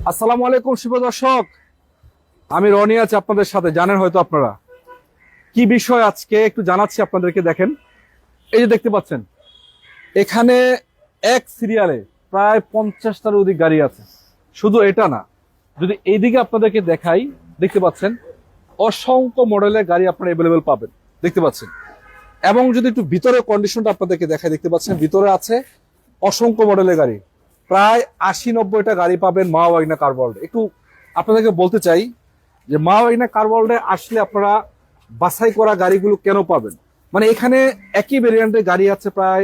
আসসালামু আলাইকুম শুভ দর্শক, আমি রনি আছি আপনাদের সাথে। জানেন হয়তো আপনারা কি বিষয় আজকে একটু জানাচ্ছি আপনাদেরকে। দেখেন, এই যে দেখতে পাচ্ছেন এখানে এক সিরিয়ালে প্রায় 50টার অধিক গাড়ি আছে। শুধু এটা না, যদি এইদিকে আপনাদেরকে দেখাই, দেখতে পাচ্ছেন অসংখ্য মডেলের গাড়ি আপনারা অ্যাভেলেবেল পাবেন, দেখতে পাচ্ছেন। এবং যদি একটু ভিতরে কন্ডিশনটা আপনাদেরকে দেখাই, দেখতে পাচ্ছেন ভিতরে আছে অসংখ্য মডেলের গাড়ি, প্রায় 80-90টা গাড়ি পাবেন মা ওয়াগনার কার ওয়ার্ল্ডে। একটু আপনাদেরকে বলতে চাই যে মা ওয়াগনার কার ওয়ার্ল্ডে আসলে আপনারা বাছাই করা গাড়িগুলো কেন পাবেন। মানে এখানে একই ভেরিয়েন্টের গাড়ি আছে প্রায়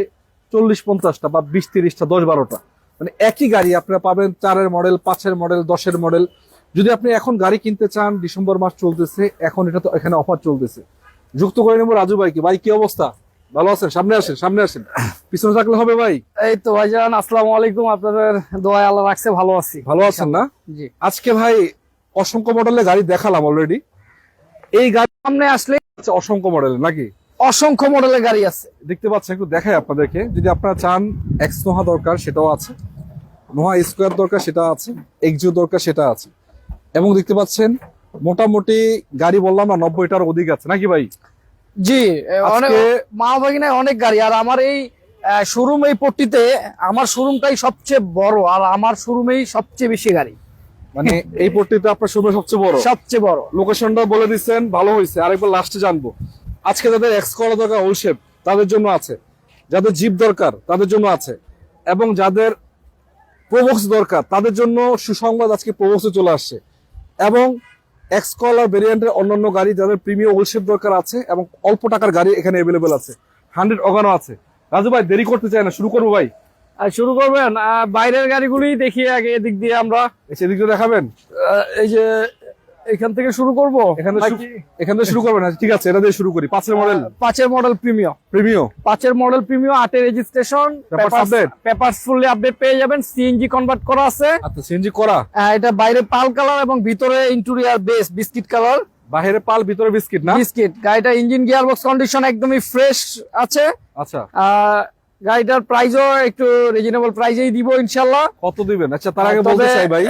40-50টা বা 20-30টা, 10-12টা, মানে একই গাড়ি আপনারা পাবেন 4-এর মডেল, 5-এর মডেল, 10-এর মডেল। যদি আপনি এখন গাড়ি কিনতে চান, ডিসেম্বর মাস চলতেছে, এখন এটা তো এখানে অফার চলতেছে। যুক্ত করে নেবো রাজু ভাইকে। ভাই কি অবস্থা, ভালো আছেন? সামনে আসেন, সামনে আসেন, পিছনে থাকলে হবে ভাই। এই তো ভাইজান, আসসালামু আলাইকুম। আপনাদের দোয়ায় আল্লাহ রাখছে, ভালো আছি। ভালো আছেন না? জি। আজকে ভাই অসংখ্য মডেলের গাড়ি দেখালাম অলরেডি। এই গাড়ি সামনে আসলে অসংখ্য মডেলের নাকি অসংখ্য মডেলের গাড়ি আছে, দেখতে পাচ্ছেন। একটু দেখাই আপনাদেরকে। যদি আপনারা চান এক্স নোহা দরকার সেটাও আছে, নোহা স্কোয়ার দরকার সেটা আছে, এক্সিও দরকার সেটা আছে। এবং দেখতে পাচ্ছেন মোটামুটি গাড়ি বললাম না 90টার অধিক আছে নাকি ভাই? জি। অনেক আজকে মা ভাগিনায় অনেক গাড়ি। আর আমার এই শোরুম, এই পট্টিতে আমার শোরুমটাই সবচেয়ে বড়, আর আমার শোরুমেই সবচেয়ে বেশি গাড়ি। মানে এই পট্টিতে আপনার সময় সবচেয়ে বড়, সবচেয়ে বড়। লোকেশনটা বলে দিচ্ছেন, ভালো হয়েছে। আরেকবার লাস্টে জানবো, আজকে যাদের এক্স করা দরকার ওল শেপ তাদের জন্য আছে, যাদের জিপ দরকার তাদের জন্য আছে, এবং যাদের প্রোবক্স দরকার তাদের জন্য সুসংবাদ, আজকে প্রোবক্সে চলে আসছে। এবং এক্স কলার ভেরিয়েন্টের অন্যান্য গাড়ি যাদের প্রিমিয়াম ওল শেপ দরকার আছে, এবং অল্প টাকার গাড়ি এখানে অ্যাভেলেবেল আছে। 100 অগানো আছে। রাজু ভাই দেরি করতে চাই না, শুরু করবো ভাই। আর শুরু করবেন? বাইরের গাড়িগুলি দেখি আগে, এদিক দিয়ে আমরা সেদিক দিয়ে দেখাবেন। এই যে এখান থেকে শুরু করব। এখান থেকে শুরু করবেন? ঠিক আছে, এটা দিয়ে শুরু করি। 5-এর মডেল, 5-এর মডেল প্রিমিয়াম। 5-এর মডেল প্রিমিয়াম, 8-এর রেজিস্ট্রেশন, পেপারস ফুললি আপডেট পেয়ে যাবেন। সিএনজি কনভার্ট করা আছে। আচ্ছা, সিএনজি করা। এটা বাইরে পাল কালার এবং ভিতরে ইন্টেরিয়র বেস বিস্কিট কালার। বাইরে পাল, ভিতরে বিস্কিট না? বিস্কিট। গাড়িটা ইঞ্জিন গিয়ারবক্স কন্ডিশন একদমই ফ্রেশ আছে। আচ্ছা। গাড়িটার প্রাইসও একটু রিজনেবল প্রাইসেই দিব ইনশাআল্লাহ। কত দিবেন? আচ্ছা, তার আগে বলতে চাই ভাই,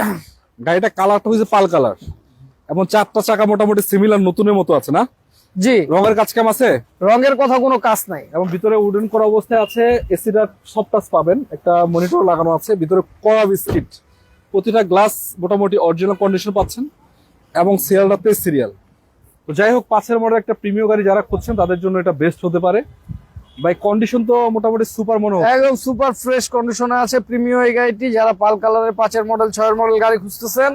গাড়িটা কালারটা হচ্ছে পাল কালার, এবং 4টা চাকা মোটামুটি সিমিলার নতুনের মতো আছে না? জি। রঙের কাজ কাম আছে? রঙের কথা কোনো কাজ নাই। এবং ভিতরে উডেন করা অবস্থায় আছে। এসিটা সব টাচ পাবেন, একটা মনিটর লাগানো আছে, ভিতরে কড়া বিস্কিট, প্রতিটা গ্লাস মোটামুটি অরিজিনাল কন্ডিশন পাচ্ছেন, এবং সিরিয়ালটাতে সিরিয়াল। তো যাই হোক, 5-এর মডেল একটা প্রিমিয়াম গাড়ি যারা খুঁজছেন তাদের জন্য এটা বেস্ট হতে পারে। ভাই কন্ডিশন তো মোটামুটি সুপার মনে হয়, একদম সুপার ফ্রেশ কন্ডিশনে আছে প্রিমিয়াম এই গাড়িটি। যারা পাল কালারের 5-এর মডেল 6-এর মডেল গাড়ি খুঁজতেছেন,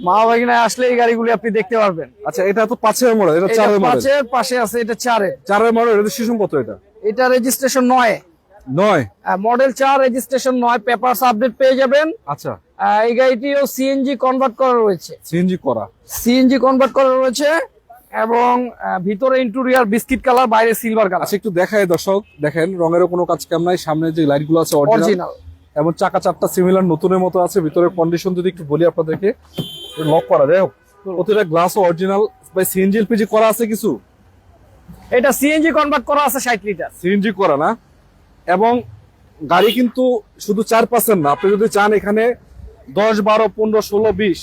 মা ভাগিনায় আসলে এই গাড়িগুলি আপনি দেখতে পারবেন। আচ্ছা, এটা তো 5-এর মডেল, এটা 4-এর মডেল। 5-এর পাশে আছে, এটা 4-এর। 4-এর মডেল রেজিস্ট্রেশন কত? এটা registration 9 model 4, registration 9, papers update পেয়ে যাবেন। আচ্ছা। এই গাড়িটিও সিএনজি কনভার্ট করা রয়েছে। সিএনজি কনভার্ট করা রয়েছে, এবং ভিতরে ইন্টেরিয়র বিস্কিট কালার, বাইরে সিলভার কালার। আচ্ছা, একটু দেখায় দর্শক, দেখেন রঙেরও কোনো কাজ কাম নাই। সামনে যে লাইট গুলো আছে অরিজিনাল, এবং চাকা 4টা সিমিলার নতুনের মতো আছে। ভিতরে কন্ডিশন যদি একটু বলি আপনাদেরকে, লক করা যায়, প্রতিটা গ্লাসও অরিজিনাল। ভাই সিএনজি এলপিজি করা আছে কিছু? এটা সিএনজি কনভার্ট করা আছে, 60 লিটার সিএনজি করা না? এবং গাড়ি কিন্তু শুধু 4-5-এর না, আপনি যদি চান এখানে 10, 12, 15, 16, 20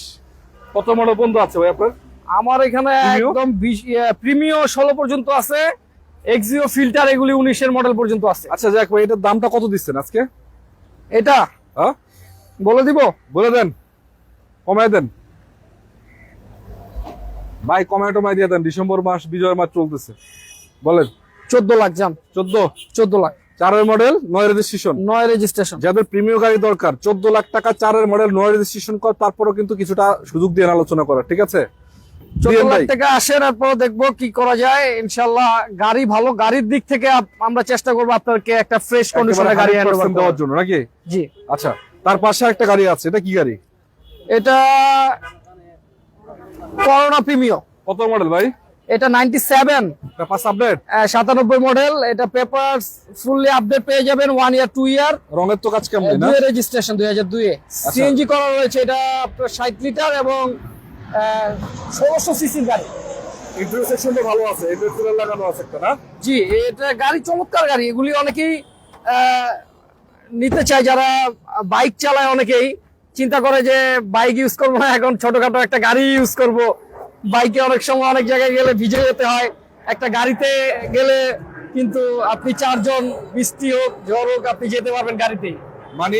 কত মডেল পর্যন্ত আছে ভাই আপনার? আমার এখানে একদম প্রিমিয়াম 16 পর্যন্ত আছে। এক্সিও ফিল্টার এগুলি 19-এর মডেল পর্যন্ত আছে। আচ্ছা, যাক ভাই, এটার দামটা কত দিচ্ছেন আজকে? এটা বলে দিব, বলে দেন, কমায় দেন ভাই, কমায় দিয়ে দেন। ডিসেম্বর মাস, বিজয় মাস চলতেছে, বলেন। 14 লাখ যান। 14 লাখ। 4-এর মডেল, 9 রেজিস্ট্রেশন। 9 রেজিস্ট্রেশন। যাদের প্রিমিয়াম গাড়ি দরকার, 14 লাখ টাকা, 4-এর মডেল, 9 রেজিস্ট্রেশন কর। তারপরেও কিন্তু কিছুটা সুযোগ দিয়ে আলোচনা করা, ঠিক আছে? 14 লাখ টাকা আসেন, এরপর দেখবো কি করা যায়। ইনশাল্লাহ গাড়ি ভালো, গাড়ির দিক থেকে আমরা চেষ্টা করবো আপনাদেরকে একটা ফ্রেশ কন্ডিশনে গাড়ি দেওয়ার জন্য নাকি? জি। আচ্ছা, তার পাশে একটা গাড়ি আছে, এটা কি গাড়ি? এটা করোনা প্রিমিয়াম। কত মডেল ভাই? এটা 97 পেপারস আপডেট, 97 মডেল। এটা পেপারস ফুললি আপডেট পেয়ে যাবেন, 1 ইয়ার 2 ইয়ার। রঙের তো কাজ কেমন না? 2 রেজিস্ট্রেশন, 2002 এ। সিএনজি করা রয়েছে। এটা আপনার 60 লিটার এবং 1600 সিসির গাড়ি। ইন্টেরিয়র সেকশনটা ভালো আছে, ইন্টেরিয়র লাগানো আছে একটা না? জি, এটা গাড়ি চমৎকার গাড়ি। এগুলি অনেকেই নিতে চায় যারা বাইক চালায়, অনেকেই চিন্তা করে যে বাইক ইউজ করবো না, এখন ছোটখাটো একটা গাড়ি ইউজ করব। বাইকে অনেক সময় অনেক জায়গায় গেলে ভিজে যেতে হয়, একটা গাড়িতে গেলে কিন্তু আপনি 4 জন, বৃষ্টি হোক ঝড় হোক, আপনি যেতে পারবেন গাড়িতেই। মানে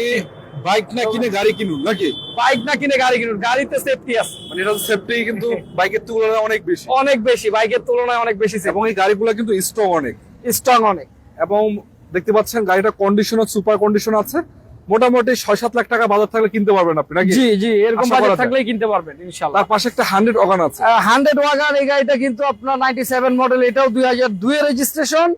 বাইক না কিনে গাড়ি কিনুন নাকি? বাইক না কিনে গাড়ি কিনুন, গাড়িতে সেফটি আছে, মানে এটা সেফটি কিন্তু বাইকের তুলনায় অনেক বেশি, অনেক বেশি, বাইকের তুলনায় অনেক বেশি এবং এই গাড়িগুলো কিন্তু স্ট্রং অনেক, স্ট্রং অনেক। এবং দেখতে পাচ্ছেন গাড়িটা কন্ডিশন, সুপার কন্ডিশন আছে। মোটামুটি 6-7 লাখ টাকা বাজার থাকলে কিনতে পারবেন আপনি নাকি? জি জি, এরকম আশা করা বাজেট যায়। থাকলেই কিনতে পারবেন ইনশাআল্লাহ। তার পাশে একটা 100 ওয়াগন আছে। 100 ওয়াগন, এই গাড়িটা কিন্তু আপনার 97 মডেল, এটাও 2002 এর রেজিস্ট্রেশন,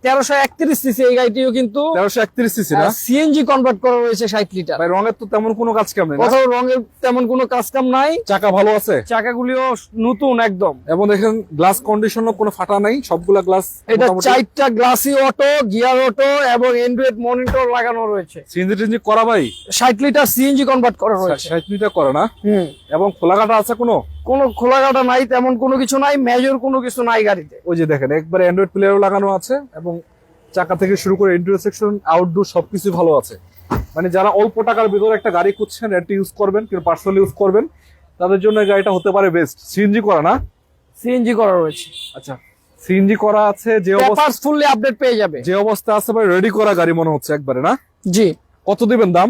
1331 সিসি। এই গাড়িটিও কিন্তু 1331 সিসি না? সিএনজি কনভার্ট করা রয়েছে 60 লিটার। ভাই রঙের তো তেমন কোনো কাজ কাম নেই না? কোথাও রঙের তেমন কোনো কাজ কাম নাই, চাকা ভালো আছে, চাকাগুলিও নতুন একদম। এবং দেখেন গ্লাস কন্ডিশনও কোনো ফাটা নাই, সবগুলা গ্লাস। এটা 4টা গ্লাসি অটো, গিয়ার অটো এবং অ্যান্ড্রয়েড মনিটর লাগানো রয়েছে। সিএনজি টিএনজি করা ভাই? 60 লিটার সিএনজি কনভার্ট করা রয়েছে। 60 লিটার করে না? হুম। এবং খোলাঘাটা আছে কোনো খোলাঘাটা নাই, তেমন কোনো কিছু নাই, মেজর কোনো কিছু নাই গাড়িতে। ওই যে দেখেন একবারে অ্যান্ড্রয়েড প্লেয়ারও লাগানো আছে, এবং চাকা থেকে শুরু করে ইন্টেরিয়র সেকশন, আউটডোর সবকিছু ভালো আছে। মানে যারা অল্প টাকার ভিতরে একটা গাড়ি খুঁজছেন, এটা ইউজ করবেন, কিন্তু পার্সোনালি ইউজ করবেন, তাদের জন্য এই গাড়িটা হতে পারে বেস্ট। সিএনজি করা না? সিএনজি করা রয়েছে। আচ্ছা, সিএনজি করা আছে, যে অবস্থা, পেপারস ফুললি আপডেট পেয়ে যাবে। যে অবস্থা আছে ভাই, রেডি করা গাড়ি মনে হচ্ছে একবারে না? জি। কত দিবেন দাম?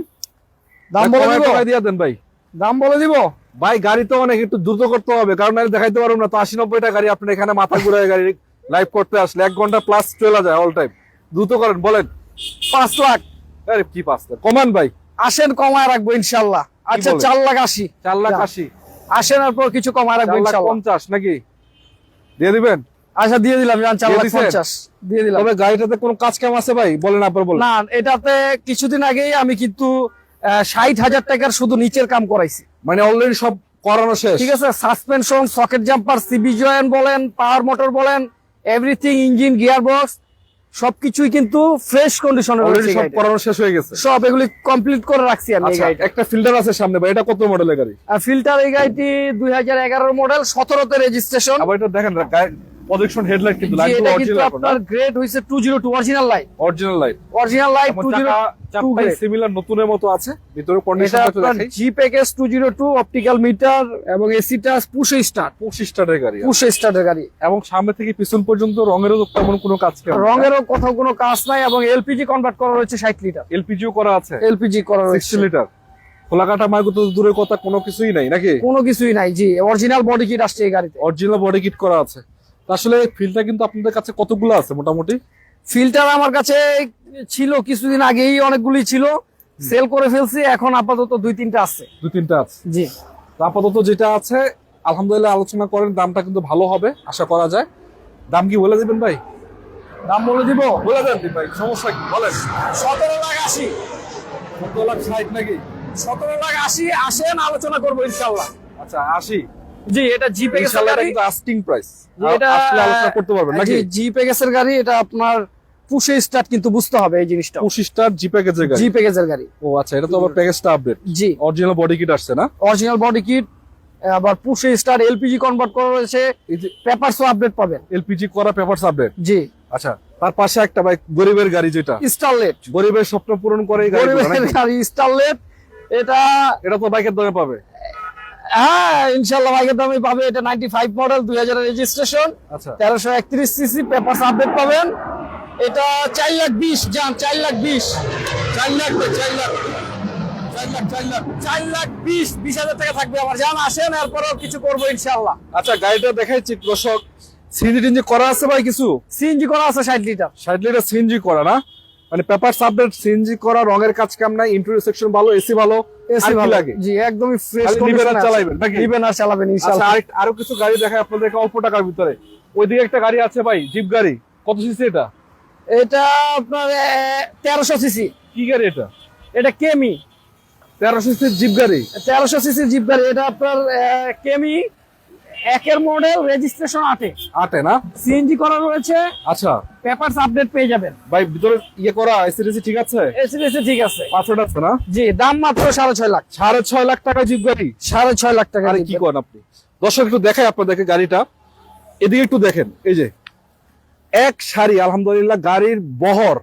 দাম বলে দিব? দিয়ে দেন ভাই। দাম বলে দিব ভাই গাড়ি তো অনেক একটু দ্রুত করতে হবে, কারণ আমি দেখাইতে পারবো না তো 80-90 টা গাড়ি আপনার এখানে মাথা ঘুরে গাড়ি লাইভ করতে আসলে 1 ঘন্টা প্লাস চলে যায় অল টাইম। দ্রুত করেন, বলেন। 5 লাখ। আরে কি 5 লাখ? কমান ভাই। আসেন কমায় রাখবো ইনশাআল্লাহ। আচ্ছা, বলেন? 4 লাখ 80। 4 লাখ 80? আসেন, আর পর কিছু কমায় রাখবো 4 লাখ ইনশাআল্লাহ। 50 নাকি দিয়ে দিবেন? আচ্ছা, দিয়ে দিলাম, জান 4 লাখ দিয়ে দিছেন? 50 দিয়ে দিলাম। তবে গাড়িটাতে কোনো কাজ কাম আছে ভাই? বলেন, আপনার বলেন। না, এটাতে কিছুদিন আগেই আমি কিন্তু 60,000 টাকার শুধু নিচের কাম করাইছি। মানে অলরেডি সব করানো শেষ? ঠিক আছে, suspension, socket jumper, CV joint বলেন, পাওয়ার মোটর বলেন, এভরিথিং, ইঞ্জিন, গিয়ার বক্স সবকিছুই কিন্তু ফ্রেশ কন্ডিশনে অলরেডি রয়েছে। সব করানো শেষ হয়ে গেছে? সব এগুলি কমপ্লিট করে রাখছি আমি এই আচ্ছা, গাড়িটা। একটা ফিল্টার আছে সামনে ভাই, এটা কত মডেলের গাড়ি? আর ফিল্টার, এই গাড়িটি 2011 মডেল, 17তে রেজিস্ট্রেশন। আবার এটা দেখেন প্রজেকশন হেডলাইট, কিন্তু লাইট এটা কিন্তু অরিজিনাল আপনার গ্রেড হইছে 202 original light. Original light, original light 202 চাকাই সিমিলার নতুনের মতো আছে, ভিতরে এটা কন্ডিশনটা একটু আপনার দেখাই। জি প্যাকেজ 202, অপটিক্যাল মিটার এবং এসিটা পুশ স্টার্ট, 25 স্টারের গাড়ি, পুশ স্টার্টের গাড়ি। এবং সামনে থেকে পিছন পর্যন্ত রঙেরও তেমন কোনো কাজ নেই। রঙেরও কোথাও কোনো কাজ নাই, এবং এলপিজি কনভার্ট করা রয়েছে 60 লিটার। এলপিজিও করা আছে, এলপিজি করা রয়েছে 60 লিটার। খোলাকাটা মার্গো তো দূরের কথা, কোনো কিছুই নাই নাকি? কোনো কিছুই নাই। জি, অরিজিনাল বডি কিট আসছে এই গাড়িতে। অরিজিনাল বডি কিট করা আছে। আসলে ফিল্ডটা কিন্তু আপনাদের কাছে কতগুলো আছে মোটামুটি? ফিল্টার আমার কাছে ছিল কিছুদিন আগেই, অনেকগুলি ছিল, সেল করে ফেলছি, এখন আপাতত 2-3টা আছে। 2-3টা আছে। জি। তো আপাতত যেটা আছে আলহামদুলিল্লাহ আলোচনা করেন, দামটা কিন্তু ভালো হবে আশা করা যায়। দাম কি বলে দিবেন ভাই? দাম বলে দিব? বলে দেন ভাই, সমস্যা কি বলেন। 17 লাখ 80। 17 লাখ 60 নাকি? 17 লাখ 80, আসেন আলোচনা করবো ইনশাআল্লাহ। আচ্ছা 80? জি, এটা জি প্যাকেজের ইনশাআল্লাহ এটা গাড়ি। কিন্তু আস্কিং প্রাইস, এটা আসলে আলোচনা করতে পারবেন নাকি? জি, জি প্যাকেজের গাড়ি, এটা আপনার পুশে স্টার্ট কিন্তু বুঝতে হবে এই জিনিসটা। 25 স্টার জি প্যাকেজের গাড়ি? জি প্যাকেজের গাড়ি। ও আচ্ছা, এটা তো আবার প্যাকেজটা আপডেট। জি, অরিজিনাল বডি কিট আসছে না? অরিজিনাল বডি কিট, আবার পুশে স্টার, এলপিজি কনভার্ট করা রয়েছে, এই যে পেপারসও আপডেট পাবেন। এলপিজি করা, পেপারস আপডেট। জি। আচ্ছা, তার পাশে একটা ভাই গরিবের গাড়ি, যেটা স্টারলেট, গরিবের স্বপ্ন পূরণ করে এই গাড়িগুলো গরিবের নাকি? গাড়ি স্টারলেট। এটা এটা তো বাইকের দামে পাবে। হ্যাঁ, ইনশাআল্লাহ বাইকের দামে পাবে। এটা 95 মডেল, 2000 রেজিস্ট্রেশন, আচ্ছা 1331 সিসি, পেপারস আপডেট পাবেন। এটা 4 লাখ 20, জান 4 লাখ 20, 4 লাখ 4 লাখ 4 লাখ 20 হাজার টাকা থাকবে আমার। জান আসেন, এরপরেও কিছু করবো ইনশাআল্লাহ। আচ্ছা, গাড়িটা দেখাইছি দর্শক, সিএনজি টিএনজি করা আছে ভাই কিছু? সিএনজি করা আছে 60 লিটার। 60 লিটার সিএনজি করা না? মানে পেপারস আপডেট, সিএনজি করা, রঙের কাজ কাম নাই, ইন্টেরিয়র সেকশন ভালো, এসি ভালো, এসি আর কি ভালো লাগে? জি, একদমই ফ্রেশ খালি নিবেন আর চালাইবেন নাকি? নিবেন আর চালাবেন আচ্ছা, ইনশাআল্লাহ। আরো কিছু গাড়ি দেখায় আপনাদেরকে অল্প টাকার ভিতরে। ওইদিকে একটা গাড়ি আছে ভাই, জিপ গাড়ি, কত সিসি এটা? এটা আপনার 1300 সিসি। কি গাড়ি এটা? এটা কেমি 1300 সিসির জিপ গাড়ি? 1300 সিসি জিপ গাড়ি। এটা আপনার কেমি 1 মডেল, রেজিস্ট্রেশন 8 না? সিএনজি করা রয়েছে, আচ্ছা পেপারস আপডেট পেয়ে যাবেন। ভাই, ভিতরে ইয়ে করা, এসি টেসি ঠিক আছে? এসি ঠিক আছে। পাসওয়ার্ড আছে না? জি, দাম মাত্র 6.5 লাখ। 6.5 লাখ টাকা জিপ গাড়ি? 6.5 লাখ টাকা। আরে কি করেন আপনি? দর্শক একটু দেখাই আপনাদেরকে গাড়িটা, এদিকে একটু দেখেন। এই যে এক সারি আলহামদুলিল্লাহ গাড়ির বহর,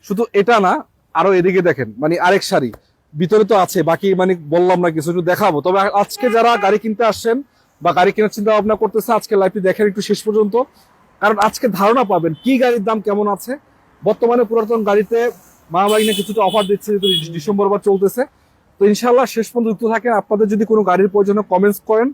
শুধু এটা না, আরো এদিকে দেখেন মানে আরেক সারি ভিতরে তো আছে, বাকি মানে বললাম না কিছু, একটু দেখাবো। তবে আজকে যারা গাড়ি কিনতে আসছেন বা গাড়ি কেনার চিন্তা ভাবনা করতেছে, আজকে লাইভটি দেখেন একটু শেষ পর্যন্ত, কারণ আজকে ধারণা পাবেন কি গাড়ির দাম কেমন আছে। বর্তমানে পুরাতন গাড়িতে মামাবাড়ি নিয়ে কিছুটা অফার দিচ্ছে, যেহেতু ডিসেম্বর বা চলতেছে। তো ইনশাল্লাহ শেষ পর্যন্ত যুক্ত থাকেন। আপনাদের যদি কোনো গাড়ির প্রয়োজন কমেন্টস করেন,